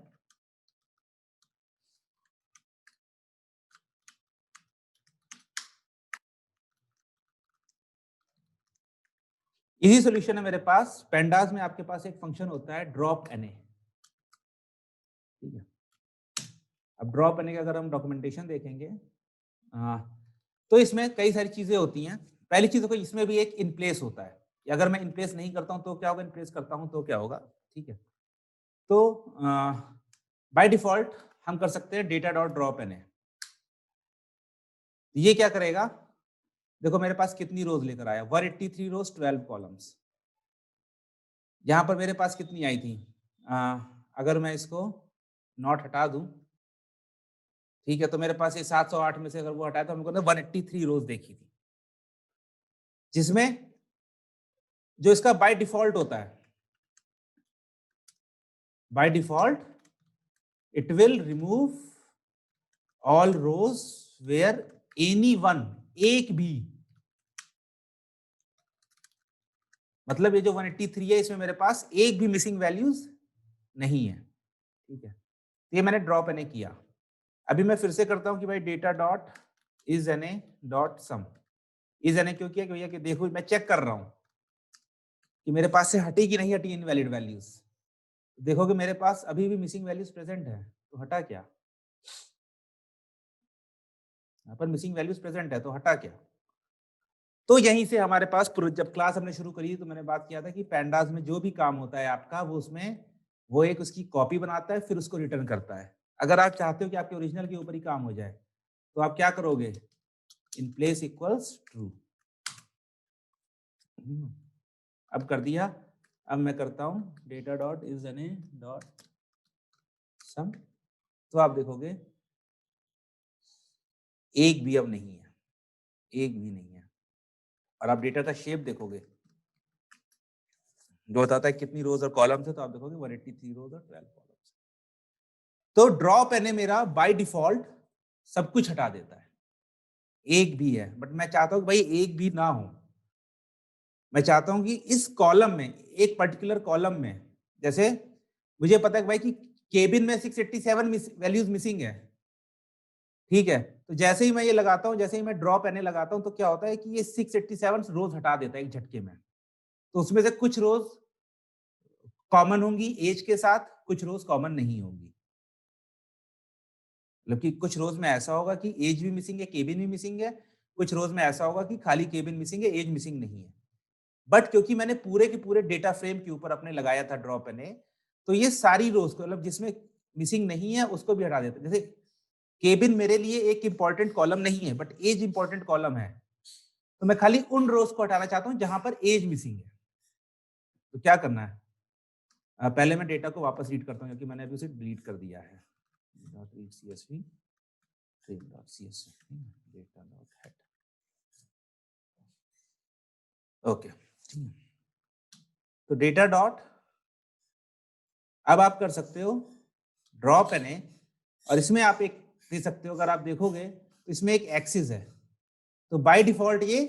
इजी सोल्यूशन है मेरे पास। पेंडास में आपके पास एक फंक्शन होता है ड्रॉप एनए, ठीक है। अब ड्रॉप एनए का अगर हम डॉक्यूमेंटेशन देखेंगे तो इसमें कई सारी चीजें होती हैं। पहली चीज तो इसमें भी एक इन प्लेस होता है। अगर मैं इन प्लेस नहीं करता हूं तो क्या होगा, इन प्लेस करता हूं तो क्या होगा, ठीक है। तो बाय डिफॉल्ट हम कर सकते हैं डेटा डॉट ड्रॉप एनए। ये क्या करेगा, देखो मेरे पास कितनी रोज लेकर आया, 183 रोज 12 कॉलम्स। यहां पर मेरे पास कितनी आई थी, अगर मैं इसको नॉट हटा दूं, ठीक है, तो मेरे पास ये 708 में से अगर वो हटाया तो हमको 183 रोज देखी थी, जिसमें जो इसका बाय डिफॉल्ट होता है, by default it will remove all rows where any one, एक भी, मतलब ये जो 183 है इसमें मेरे पास एक भी मिसिंग वैल्यूज नहीं है, ठीक है। तो ये मैंने ड्रॉप एनए किया। अभी मैं फिर से करता हूं कि भाई data dot is NA dot sum. Is NA क्यों किया, भैया कि देखो मैं चेक कर रहा हूं कि मेरे पास से हटी कि नहीं हटी इनवैलिड वैल्यूज। देखो कि मेरे पास अभी भी मिसिंग वैल्यूज प्रेजेंट है, तो हटा क्या, यहाँ पर मिसिंग वैल्यूज प्रेजेंट है तो हटा क्या। तो यहीं से हमारे पास जब क्लास हमने शुरू करी तो मैंने बात किया था कि पैंडास में जो भी काम होता है आपका, वो उसमें वो एक उसकी कॉपी बनाता है फिर उसको रिटर्न करता है। अगर आप चाहते हो कि आपके ओरिजिनल के ऊपर ही काम हो जाए तो आप क्या करोगे, इन प्लेस इक्वल्स ट्रू। अब कर दिया। अब मैं करता हूं data dot is N A dot sum, तो आप देखोगे एक भी अब नहीं है, एक भी नहीं है। और आप डेटा का शेप देखोगे जो बताता है कितनी रोज और कॉलम्स है, तो आप देखोगे 183 रोज और 12 कॉलम्स। तो ड्रॉप एनए मेरा बाय डिफॉल्ट सब कुछ हटा देता है, एक भी है, बट मैं चाहता हूं कि भाई एक भी ना हो। मैं चाहता हूं कि इस कॉलम में, एक पर्टिकुलर कॉलम में, जैसे मुझे पता है कि भाई कि केबिन में 687 वैल्यूज मिसिंग है, ठीक है। तो जैसे ही मैं ये लगाता हूं, जैसे ही मैं ड्रॉप एनए लगाता हूं, तो क्या होता है कि ये 687 रोज हटा देता है एक झटके में। तो उसमें से कुछ रोज कॉमन होंगी एज के साथ, कुछ रोज कॉमन नहीं होंगी। मतलब कि कुछ रोज में ऐसा होगा कि एज भी मिसिंग है, केबिन भी मिसिंग है, कुछ रोज में ऐसा होगा कि खाली केबिन मिसिंग है, एज मिसिंग नहीं है। बट क्योंकि मैंने पूरे के पूरे डेटा फ्रेम के ऊपर अपने लगाया था ड्रॉप एनए, तो ये सारी रोज को, मतलब जिसमें मिसिंग नहीं है उसको भी हटा देता है। जैसे केबिन मेरे लिए एक इंपॉर्टेंट कॉलम नहीं है बट एज इंपॉर्टेंट कॉलम है, तो मैं खाली उन रोज को हटाना चाहता हूं जहां पर एज मिसिंग है। तो क्या करना है, पहले मैं डेटा को वापस रीड करता हूं क्योंकि मैंने अभी उसे डिलीट कर दिया है। .csv frame.csv data.head, okay. तो डेटा डॉट, अब आप कर सकते हो ड्रॉप एनए, और इसमें आप एक दे सकते हो, अगर आप देखोगे तो इसमें एक एक्सिस है, तो बाय डिफॉल्ट ये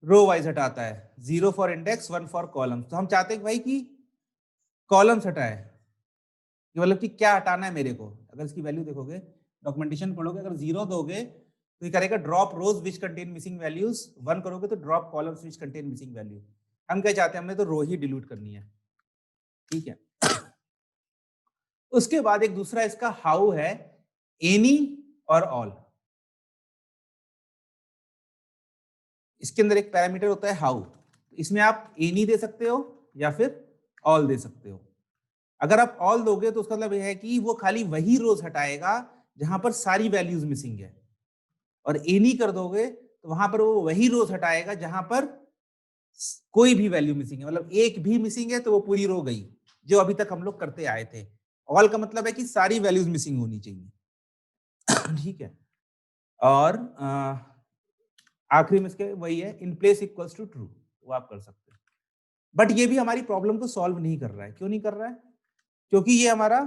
रो वाइज हटाता है, 0 फॉर इंडेक्स 1 फॉर कॉलम। तो हम चाहते हैं भाई कि कॉलम्स हटाए, कि मतलब कि क्या हटाना है मेरे को। अगर इसकी वैल्यू देखोगे, डॉक्यूमेंटेशन पढ़ोगे, अगर 0 दोगे तो ये करेगा drop rows which contain missing values, 1 करोगे तो drop columns which contain missing value. हम क्या चाहते हैं, हमने तो रो ही डिलीट करनी है, ठीक है। उसके बाद एक दूसरा इसका हाउ है, एनी और ऑल। इसके अंदर एक पैरामीटर होता है हाउ, इसमें आप एनी दे सकते हो या फिर ऑल दे सकते हो। अगर आप ऑल दोगे तो उसका मतलब यह है कि वो खाली वही रोज हटाएगा जहां पर सारी वैल्यूज मिसिंग है, और एनी कर दोगे तो वहां पर वो वही रोज हटाएगा जहां पर कोई भी वैल्यू मिसिंग है, मतलब एक भी मिसिंग है तो वो पूरी रो गई, जो अभी तक हम लोग करते आए थे। ऑल का मतलब है कि सारी वैल्यूज मिसिंग होनी चाहिए, ठीक है। और आखिरी में इसके वही है, in place equals to true, वो आप कर सकते हैं। बट ये भी हमारी प्रॉब्लम को सॉल्व नहीं कर रहा है। क्यों नहीं कर रहा है? क्योंकि ये हमारा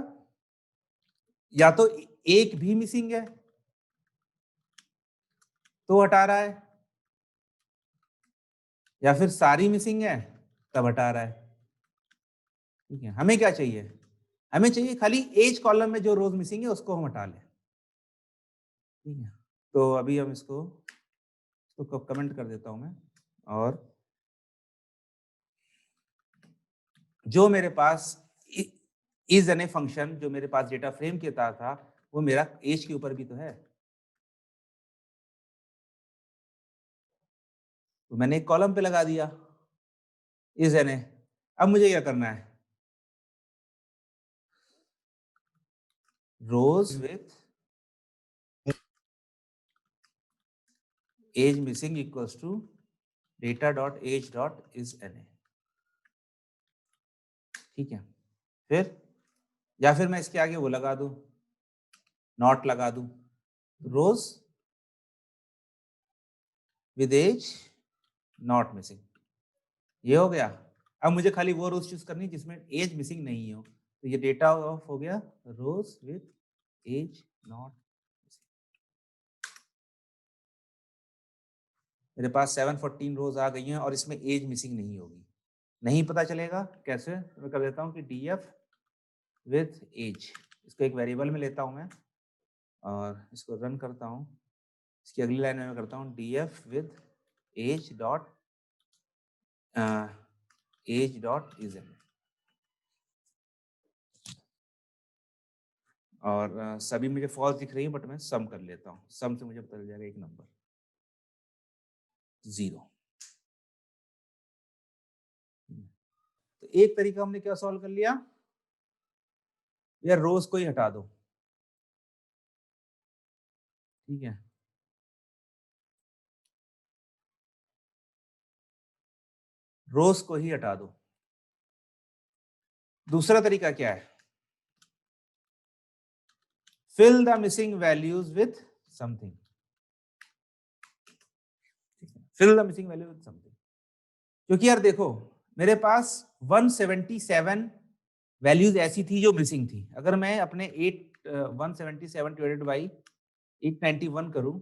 या तो एक भी मिसिंग है तो हटा रहा है, या फिर सारी मिसिंग है तब हटा रहा है, ठीक है। हमें क्या चाहिए? हमें चाहिए खाली एज कॉलम में जो रोज मिसिंग है उसको हम हटा लें, ठीक है। तो अभी हम इसको तो कमेंट कर देता हूं मैं, और जो मेरे पास इज एन ए फंक्शन जो मेरे पास डेटा फ्रेम के था वो मेरा एज के ऊपर भी तो है, तो मैंने एक कॉलम पे लगा दिया इज एन ए। अब मुझे क्या करना है, rows with age missing equals to data dot age dot is N A, ठीक है। फिर या फिर मैं इसके आगे वो लगा दूं, नॉट लगा दूं, रोज विद एज नॉट मिसिंग, ये हो गया। अब मुझे खाली वो रोज चूज करनी जिसमें एज मिसिंग नहीं हो, तो ये डेटा ऑफ हो गया रोज विद एज नॉट मिसिंग। मेरे पास 714 रोज आ गई हैं और इसमें एज मिसिंग नहीं होगी। नहीं पता चलेगा कैसे? तो मैं कर देता हूँ कि df विथ एज, इसको एक वेरिएबल में लेता हूँ मैं और इसको रन करता हूँ। इसकी अगली लाइन में मैं करता हूँ df with age dot is N, और सभी मुझे फॉल्स दिख रही है, बट मैं सम कर लेता हूँ। सम से मुझे पता चल जाएगा एक नंबर 0। तो एक तरीका हमने क्या सॉल्व कर लिया, यार रोज को ही हटा दो, ठीक है। रोज को ही हटा दो। दूसरा तरीका क्या है, fill the missing values with something, fill the missing value with something. क्योंकि यार देखो, मेरे पास 177 वैल्यूज ऐसी थी जो मिसिंग थी। अगर मैं अपने 177 डिवाइडेड बाई 891 करूं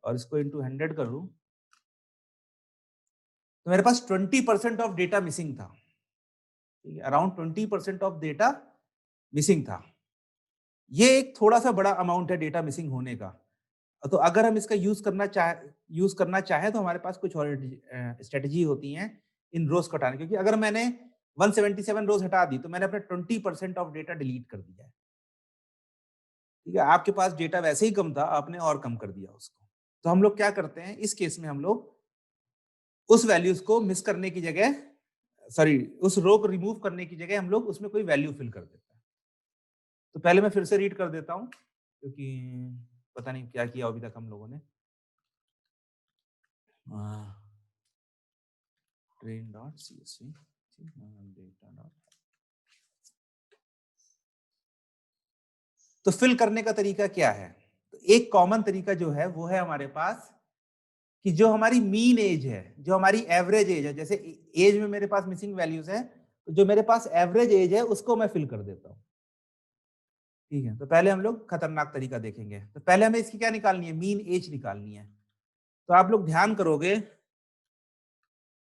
और इसको इंटू 100 करूं, तो मेरे पास 20% ऑफ डेटा मिसिंग था, अराउंड 20% ऑफ डेटा मिसिंग था। ये एक थोड़ा सा बड़ा अमाउंट है डेटा मिसिंग होने का। तो अगर हम इसका यूज करना चाहे तो हमारे पास कुछ और स्ट्रेटजी होती हैं इन रोज को हटाने, क्योंकि अगर मैंने 177 रोज हटा दी तो मैंने अपने 20% ऑफ डेटा डिलीट कर दिया है, ठीक है। आपके पास डेटा वैसे ही कम था, आपने और कम कर दिया उसको। तो हम लोग क्या करते हैं इस केस में, हम लोग उस वैल्यूज को मिस करने की जगह, सॉरी, उस रो को रिमूव करने की जगह हम लोग उसमें कोई वैल्यू फिल कर देते हैं। तो पहले मैं फिर से रीड कर देता हूं, क्योंकि पता नहीं क्या किया अभी तक हम लोगों ने। train dot csv data dot, तो फिल करने का तरीका क्या है? तो एक कॉमन तरीका जो है वो है हमारे पास कि जो हमारी मीन एज है, जो हमारी एवरेज एज है, जैसे एज में मेरे पास मिसिंग वैल्यूज है, तो जो मेरे पास एवरेज एज है उसको मैं फिल कर देता हूं, ठीक है। तो पहले हम लोग खतरनाक तरीका देखेंगे। तो पहले हमें इसकी क्या निकालनी है, मीन एज निकालनी है। तो आप लोग ध्यान करोगे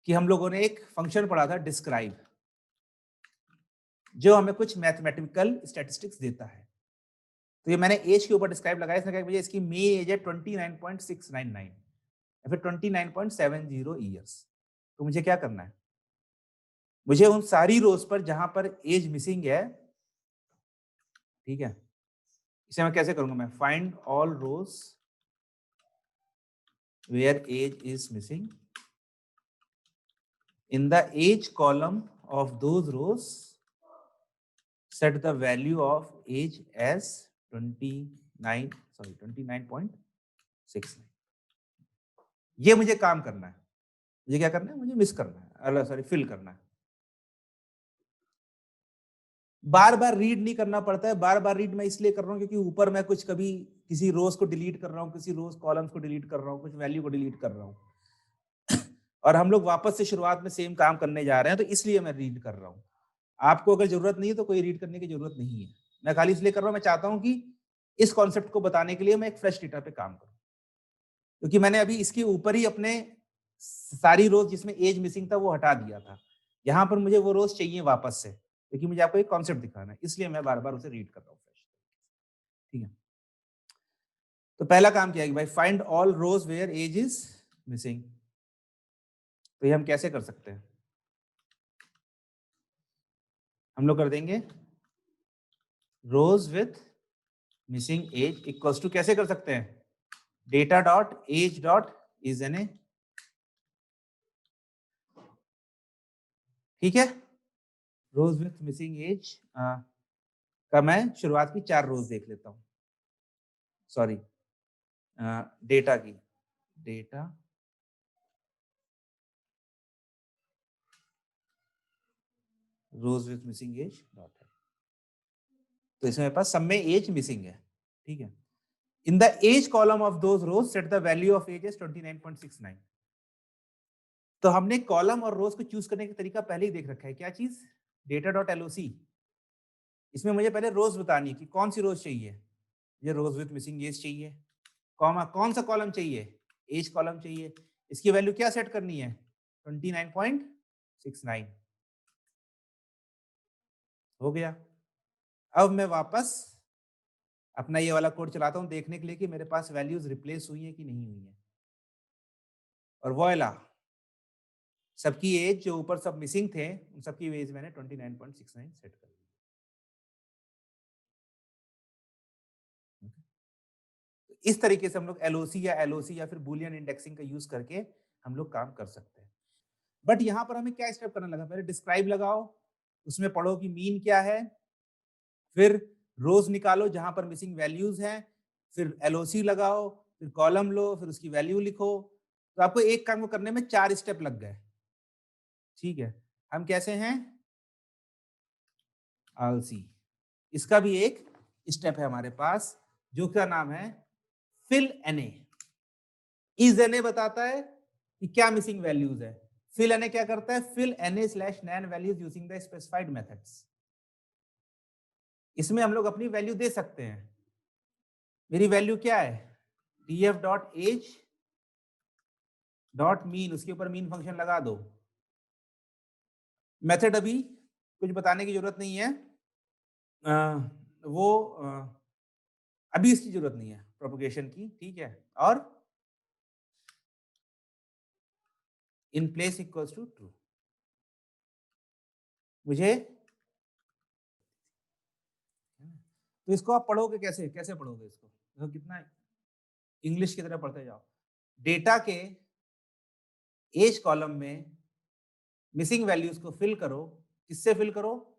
कि हम लोगों ने एक फंक्शन पढ़ा था डिस्क्राइब, जो हमें कुछ मैथमेटिकल स्टैटिस्टिक्स देता है। तो ये मैंने एज के ऊपर डिस्क्राइब लगाया, इसने कहा मुझे इसकी मेन एज है 29.699 या फिर 29.70 ईयर्स। तो मुझे क्या करना है, मुझे उन सारी रोज पर जहां पर एज मिसिंग है, ठीक है, इसे मैं कैसे करूंगा, मैं find all rows where age is missing in the age column of those rows set the value of age as 29.69। ये मुझे काम करना है, मुझे क्या करना है, मुझे मिस करना है, सॉरी फिल करना है। बार बार रीड नहीं करना पड़ता है, बार बार रीड मैं इसलिए कर रहा हूं क्योंकि ऊपर मैं कुछ कभी किसी रोज को डिलीट कर रहा हूं, किसी रोज कॉलम्स को डिलीट कर रहा हूं, कुछ वैल्यू को डिलीट कर रहा हूं और हम लोग वापस से शुरुआत में सेम काम करने जा रहे हैं, तो इसलिए मैं रीड कर रहा हूं। आपको अगर जरूरत नहीं है तो कोई रीड करने की जरूरत नहीं है, मैं खाली इसलिए कर रहा हूं, मैं चाहता हूं कि इस कॉन्सेप्ट को बताने के लिए मैं एक फ्रेश डेटा पे काम करूं, क्योंकि मैंने अभी इसके ऊपर ही अपने सारी रोज जिसमें एज मिसिंग था वो हटा दिया था, यहाँ पर मुझे वो रोज चाहिए वापस से, क्योंकि मुझे आपको एक कॉन्सेप्ट दिखाना है, इसलिए मैं बार बार उसे रीड कर रहा हूँ फ्रेश। ठीक है, तो पहला काम क्या है कि भाई find all rows where age is missing. तो ये हम कैसे कर सकते हैं, हम लोग कर देंगे rows with missing age equals to, कैसे कर सकते हैं, data dot age dot is N A, ठीक है, रोज विथ मिसिंग एज का मैं शुरुआत की 4 रोज देख लेता हूं, सॉरी डेटा की, data rows with missing age dot है, तो इसमें मेरे पास सब में एज मिसिंग है, ठीक है। In the age column of those rows set the value of age is 29.69। तो हमने कॉलम और रोज को चूज करने का तरीका पहले ही देख रखा है, क्या चीज, डेटा डॉट एलओसी। इसमें मुझे पहले रोज बतानी है कि कौन सी रोज चाहिए, ये रोज विथ मिसिंग एज चाहिए, कॉमा कौन सा कॉलम चाहिए, एज कॉलम चाहिए, इसकी वैल्यू क्या सेट करनी है, 29.69, हो गया। अब मैं वापस अपना ये वाला कोड चलाता हूं देखने के लिए कि मेरे पास वैल्यूज रिप्लेस हुई है कि नहीं हुई है, और वॉयला, सबकी एज जो ऊपर सब मिसिंग थे उन सबकी एज मैंने 29.69 सेट कर दी। तो इस तरीके से हम लोग एलओसी या फिर बुलियन इंडेक्सिंग का यूज करके हम लोग काम कर सकते हैं। बट यहाँ पर हमें क्या स्टेप करना लगा, पहले डिस्क्राइब लगाओ, उसमें पढ़ो कि मीन क्या है, फिर रोज निकालो जहां पर मिसिंग वैल्यूज हैं, फिर एलओसी लगाओ, फिर कॉलम लो, फिर उसकी वैल्यू लिखो। तो आपको एक काम को करने में 4 स्टेप लग गए, ठीक है। हम कैसे हैं, आलसी, इसका भी एक स्टेप है हमारे पास जो का नाम है फिल एनए। इज एनए बताता है कि क्या मिसिंग वैल्यूज है, फिल एनए क्या करता है, fill NA slash nan values using the specified methods. इसमें हम लोग अपनी वैल्यू दे सकते हैं, मेरी वैल्यू क्या है, df dot age dot mean, उसके ऊपर मीन फंक्शन लगा दो। मेथड अभी कुछ बताने की जरूरत नहीं है, वो अभी इसकी जरूरत नहीं है प्रोपगेशन की, ठीक है। और in place equals to true, मुझे, तो इसको आप पढ़ोगे कैसे, कैसे पढ़ोगे इसको, तो कितना इंग्लिश की तरह पढ़ते जाओ। डेटा के एज कॉलम में मिसिंग वैल्यूज को फिल करो, किससे फिल करो,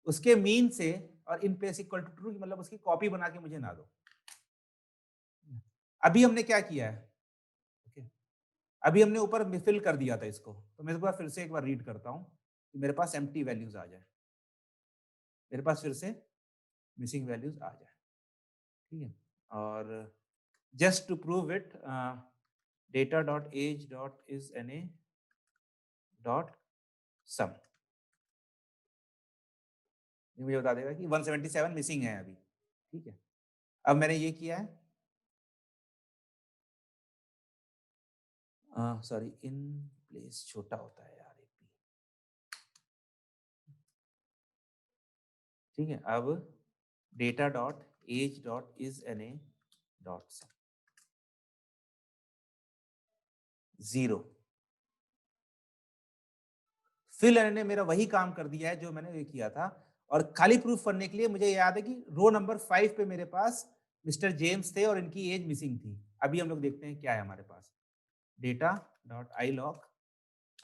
उसके मीन से, और in place equal to true मतलब उसकी कॉपी बना के मुझे ना दो। अभी हमने क्या किया है, ओके, अभी हमने ऊपर फिल कर दिया था इसको, तो मैं फिर से एक बार रीड करता हूँ कि मेरे पास एम्प्टी वैल्यूज आ जाए, मेरे पास फिर से मिसिंग वैल्यूज आ जाए, ठीक है। और just to prove it, data dot age dot is N A dot sum, मुझे बता देगा कि 177 मिसिंग है अभी, ठीक है। अब मैंने ये किया है, सॉरी इन प्लेस छोटा होता है यार, एक ठीक है। अब data dot age dot is N A dot sum 0। Fill N ने मेरा वही काम कर दिया है जो मैंने ये किया था। और खाली प्रूफ करने के लिए मुझे याद है कि रो नंबर 5 पे मेरे पास मिस्टर जेम्स थे और इनकी एज मिसिंग थी। अभी हम लोग देखते हैं क्या है हमारे पास। डेटा डॉट आई लॉग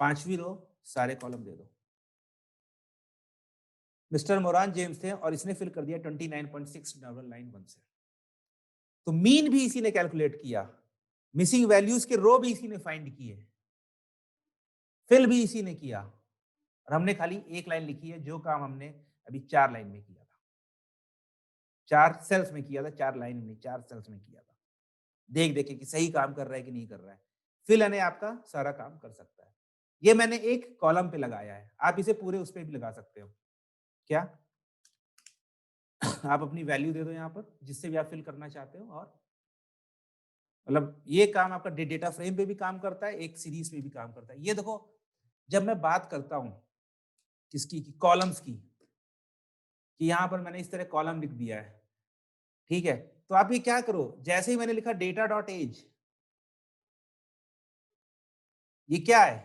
5वीं रो सारे कॉलम दे दो। मिस्टर मोरान जेम्स थे और इसने फिल कर दिया 29.6 डबल लाइन 1 से। तो मीन भी इसी ने कैलकुलेट किया, मिसिंग वैल्यूज के रो भी इसी ने फाइंड किए, फिल भी इसी ने किया, और हमने खाली एक लाइन लिखी है जो काम हमने अभी 4 लाइन में किया था, 4 सेल्स में किया था, 4 लाइन में 4 सेल्स में किया था। देख देखे कि सही काम कर रहा है कि नहीं कर रहा है। फिल यानी आपका सारा काम कर सकता है। ये मैंने एक कॉलम पे लगाया है, आप इसे पूरे उस पे भी लगा सकते हो। क्या आप अपनी वैल्यू दे दो यहाँ पर जिससे भी आप फिल करना चाहते हो, और मतलब ये काम आपका डेटा फ्रेम पे भी काम करता है, एक सीरीज पे भी काम करता है। ये देखो, जब मैं बात करता हूँ किसकी, कॉलम्स की, कि यहाँ पर मैंने इस तरह कॉलम लिख दिया है, ठीक है, तो आप ये क्या करो, जैसे ही मैंने लिखा डेटा डॉट एज, ये क्या है,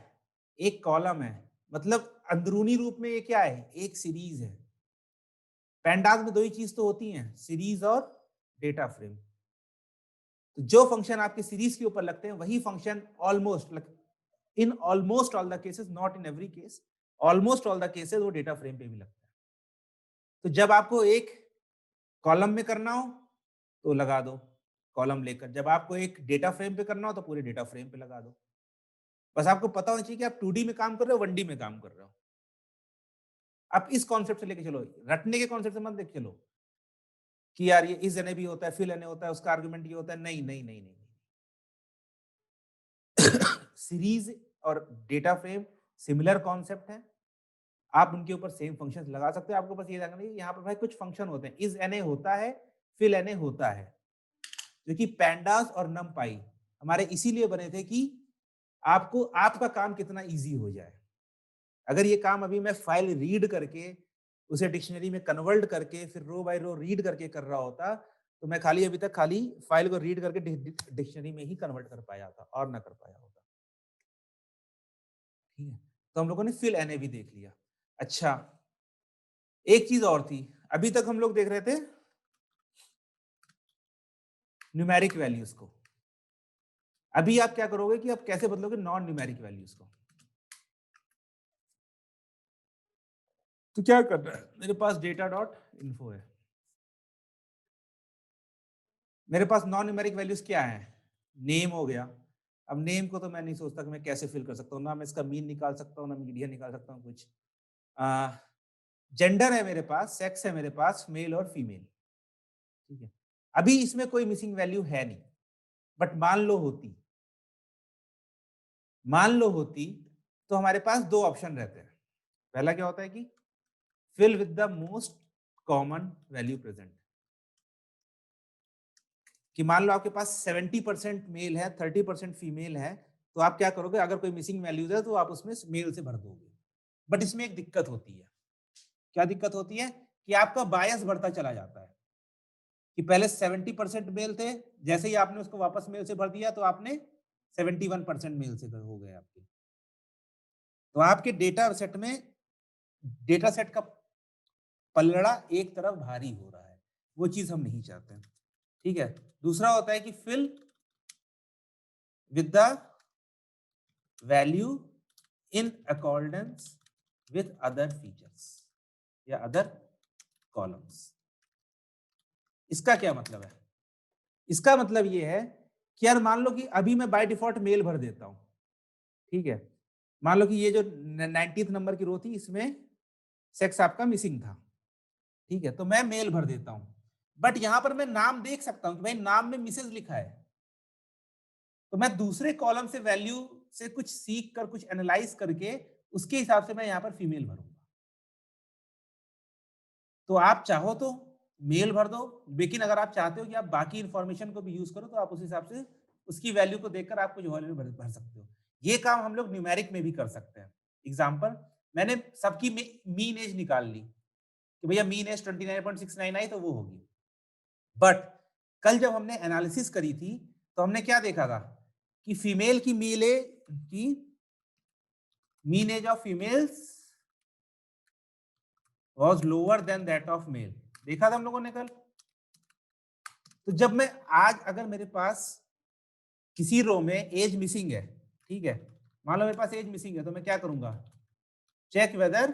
एक कॉलम है, मतलब अंदरूनी रूप में ये क्या है, एक सीरीज है। पैंडास में दो ही चीज तो होती हैं, सीरीज और डेटा फ्रेम। तो जो फंक्शन आपके सीरीज के ऊपर लगते हैं वही function almost, in almost all the cases, not in every case, almost all the cases वो डेटा फ्रेम पे भी लगता है। तो जब आपको एक कॉलम में करना हो तो लगा दो कॉलम लेकर, जब आपको एक डेटा फ्रेम पे करना हो तो पूरे डेटा फ्रेम पे लगा दो। बस आपको पता होना चाहिए कि आप 2D में काम कर रहे हो, 1D में काम कर रहे हो। आप इस कॉन्सेप्ट से लेके चलो, रटने के कॉन्सेप्ट से मत लेके चलो कि यार ये इज एन भी होता है, फिल एन होता है, उसका आर्गुमेंट ये होता है। नहीं नहीं नहीं नहीं, सीरीज और डेटा फ्रेम सिमिलर कॉन्सेप्ट है, आप उनके ऊपर सेम फंक्शंस लगा सकते हो। आपको बस ये जानना है यहाँ पर भाई कुछ फंक्शन होते हैं, इज एन होता है, फिल एन होता है, जो कि पैंडास और नमपाई हमारे इसीलिए बने थे कि आपको आपका काम कितना इजी हो जाए। अगर ये काम अभी मैं फाइल रीड करके उसे डिक्शनरी में कन्वर्ट करके फिर रो बाय रो रीड करके कर रहा होता, तो मैं खाली अभी तक खाली फाइल को रीड करके डिक्शनरी में ही कन्वर्ट कर पाया था और ना कर पाया होता। ठीक है, तो हम लोगों ने फिल एन भी देख लिया। अच्छा, एक चीज और थी, अभी तक हम लोग देख रहे थे न्यूमेरिक वैल्यूज को। अभी आप क्या करोगे कि आप कैसे बदलोगे नॉन न्यूमेरिक वैल्यूज को। तो क्या करना है, मेरे पास डेटा डॉट इन्फो है, मेरे पास नॉन न्यूमेरिक वैल्यूज क्या है, नेम हो गया। अब नेम को तो मैं नहीं सोचता कि मैं कैसे फिल कर सकता हूँ, ना मैं इसका मीन निकाल सकता हूँ, ना मीडियन निकाल सकता हूँ कुछ। जेंडर है मेरे पास, सेक्स है मेरे पास, मेल और फीमेल। ठीक है, अभी इसमें कोई मिसिंग वैल्यू है नहीं, बट मान लो होती तो हमारे पास दो ऑप्शन रहते हैं। पहला क्या होता है कि fill with the most common value present, कि मान लो आपके पास 70% मेल है, 30% फीमेल है, तो आप क्या करोगे, अगर कोई मिसिंग वैल्यूज है तो आप उसमें मेल से भर दोगे। बट इसमें एक दिक्कत होती है। क्या दिक्कत होती है कि आपका बायस बढ़ता चला जाता है, कि पहले 70% मेल थे, जैसे ही आपने उसको वापस मेल से भर दिया तो आपने 71% मेल से हो गए आपके। तो आपके डेटा सेट का पलड़ा एक तरफ भारी हो रहा है, वो चीज हम नहीं चाहते। ठीक है, दूसरा होता है कि fill with the value in accordance with other features या अदर कॉलम्स। इसका क्या मतलब है, इसका मतलब ये है कि यार मान लो कि अभी मैं बाय डिफॉल्ट मेल भर देता हूं, ठीक है, मान लो कि ये जो 90th नंबर की रो थी इसमें सेक्स आपका मिसिंग था, ठीक है, तो मैं मेल भर देता हूं। बट यहां पर मैं नाम देख सकता हूं कि भाई नाम में मिसेज लिखा है, तो मैं दूसरे कॉलम से वैल्यू से कुछ सीख कर, कुछ एनालाइज करके उसके हिसाब से मैं यहां पर फीमेल भरूंगा। तो आप चाहो तो मेल भर दो, लेकिन अगर आप चाहते हो कि आप बाकी इंफॉर्मेशन को भी यूज करो तो आप उस हिसाब से उसकी वैल्यू को देखकर आप कुछ वैल्यू भर सकते हो। ये काम हम लोग न्यूमेरिक में भी कर सकते हैं। एग्जाम्पल, मैंने सबकी मीन एज निकाल ली कि भैया मीन एज 29.69 आई तो वो होगी। बट कल जब हमने एनालिसिस करी थी तो हमने क्या देखा था कि फीमेल की mean age of females was lower than that of male. देखा था हम लोगों ने कल। तो जब मैं आज अगर मेरे पास किसी रो में एज मिसिंग है, ठीक है, मान लो मेरे पास एज मिसिंग है, तो मैं क्या करूंगा, चेक वेदर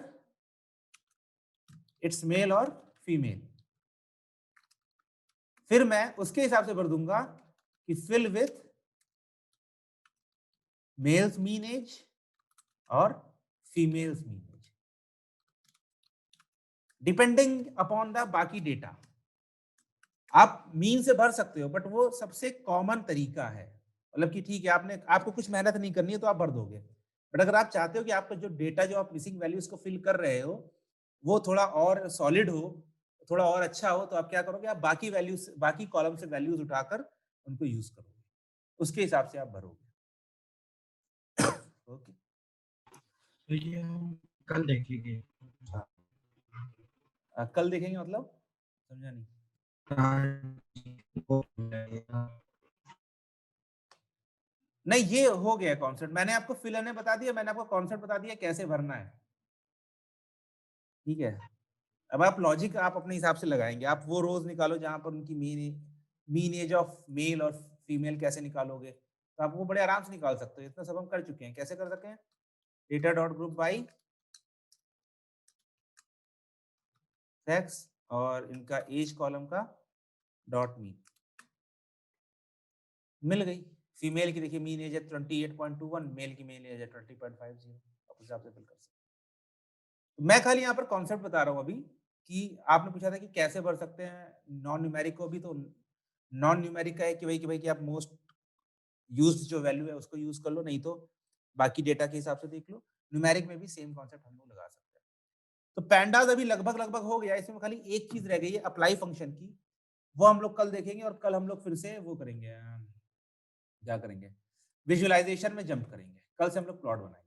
इट्स मेल और फीमेल, फिर मैं उसके हिसाब से भर दूंगा कि fill with males mean age और females mean age depending upon the बाकी डेटा। आप मीन से भर सकते हो, बट वो सबसे कॉमन तरीका है, मतलब कि ठीक है आपको कुछ मेहनत नहीं करनी है तो आप भर दोगे। बट अगर आप चाहते हो कि आपका जो डेटा जो आप मिसिंग वैल्यूज को फिल कर रहे हो वो थोड़ा और सॉलिड हो, थोड़ा और अच्छा हो, तो आप क्या करोगे, आप बाकी कॉलम से वैल्यूज उठाकर उनको यूज करोगे, उसके हिसाब से आप भरोगे। ओके, तो ये हम कल देखेंगे। कल देखेंगे मतलब समझा नहीं। नहीं, ये हो गया कॉन्सेप्ट, मैंने आपको फिल ने बता दिया, मैंने आपको कॉन्सेप्ट बता दिया कैसे भरना है, ठीक है। अब आप लॉजिक आप अपने हिसाब से लगाएंगे, आप वो रोज निकालो जहां पर उनकी मीन एज ऑफ मेल और फीमेल कैसे निकालोगे, तो आप वो बड़े आराम से निकाल सकते हो, इतना सब हम कर चुके हैं। कैसे कर सकते हैं, data dot group by sex और इनका एज कॉलम का डॉट मीन, मिल गई। फीमेल की देखिए मीन एज है 28.21, मेल की मीन एज है 20.50, आप उस हिसाब से फिल कर सकते हैं। मैं खाली यहाँ पर कॉन्सेप्ट बता रहा हूँ अभी, कि आपने पूछा था कि कैसे भर सकते हैं नॉन न्यूमेरिक को भी, तो नॉन न्यूमेरिक का है कि भाई कि आप मोस्ट यूज्ड जो वैल्यू है उसको यूज कर लो, नहीं तो बाकी डेटा के हिसाब से देख लो। न्यूमेरिक में भी सेम कॉन्सेप्ट हम लोग लगा सकते हैं। तो पैंडास अभी लगभग लगभग हो गया, इसमें खाली एक चीज रह गई है अप्लाई फंक्शन की, वो हम लोग कल देखेंगे, और कल हम लोग फिर से वो करेंगे, क्या करेंगे, विजुअलाइजेशन में जंप करेंगे। कल से हम लोग प्लॉट बनाएंगे।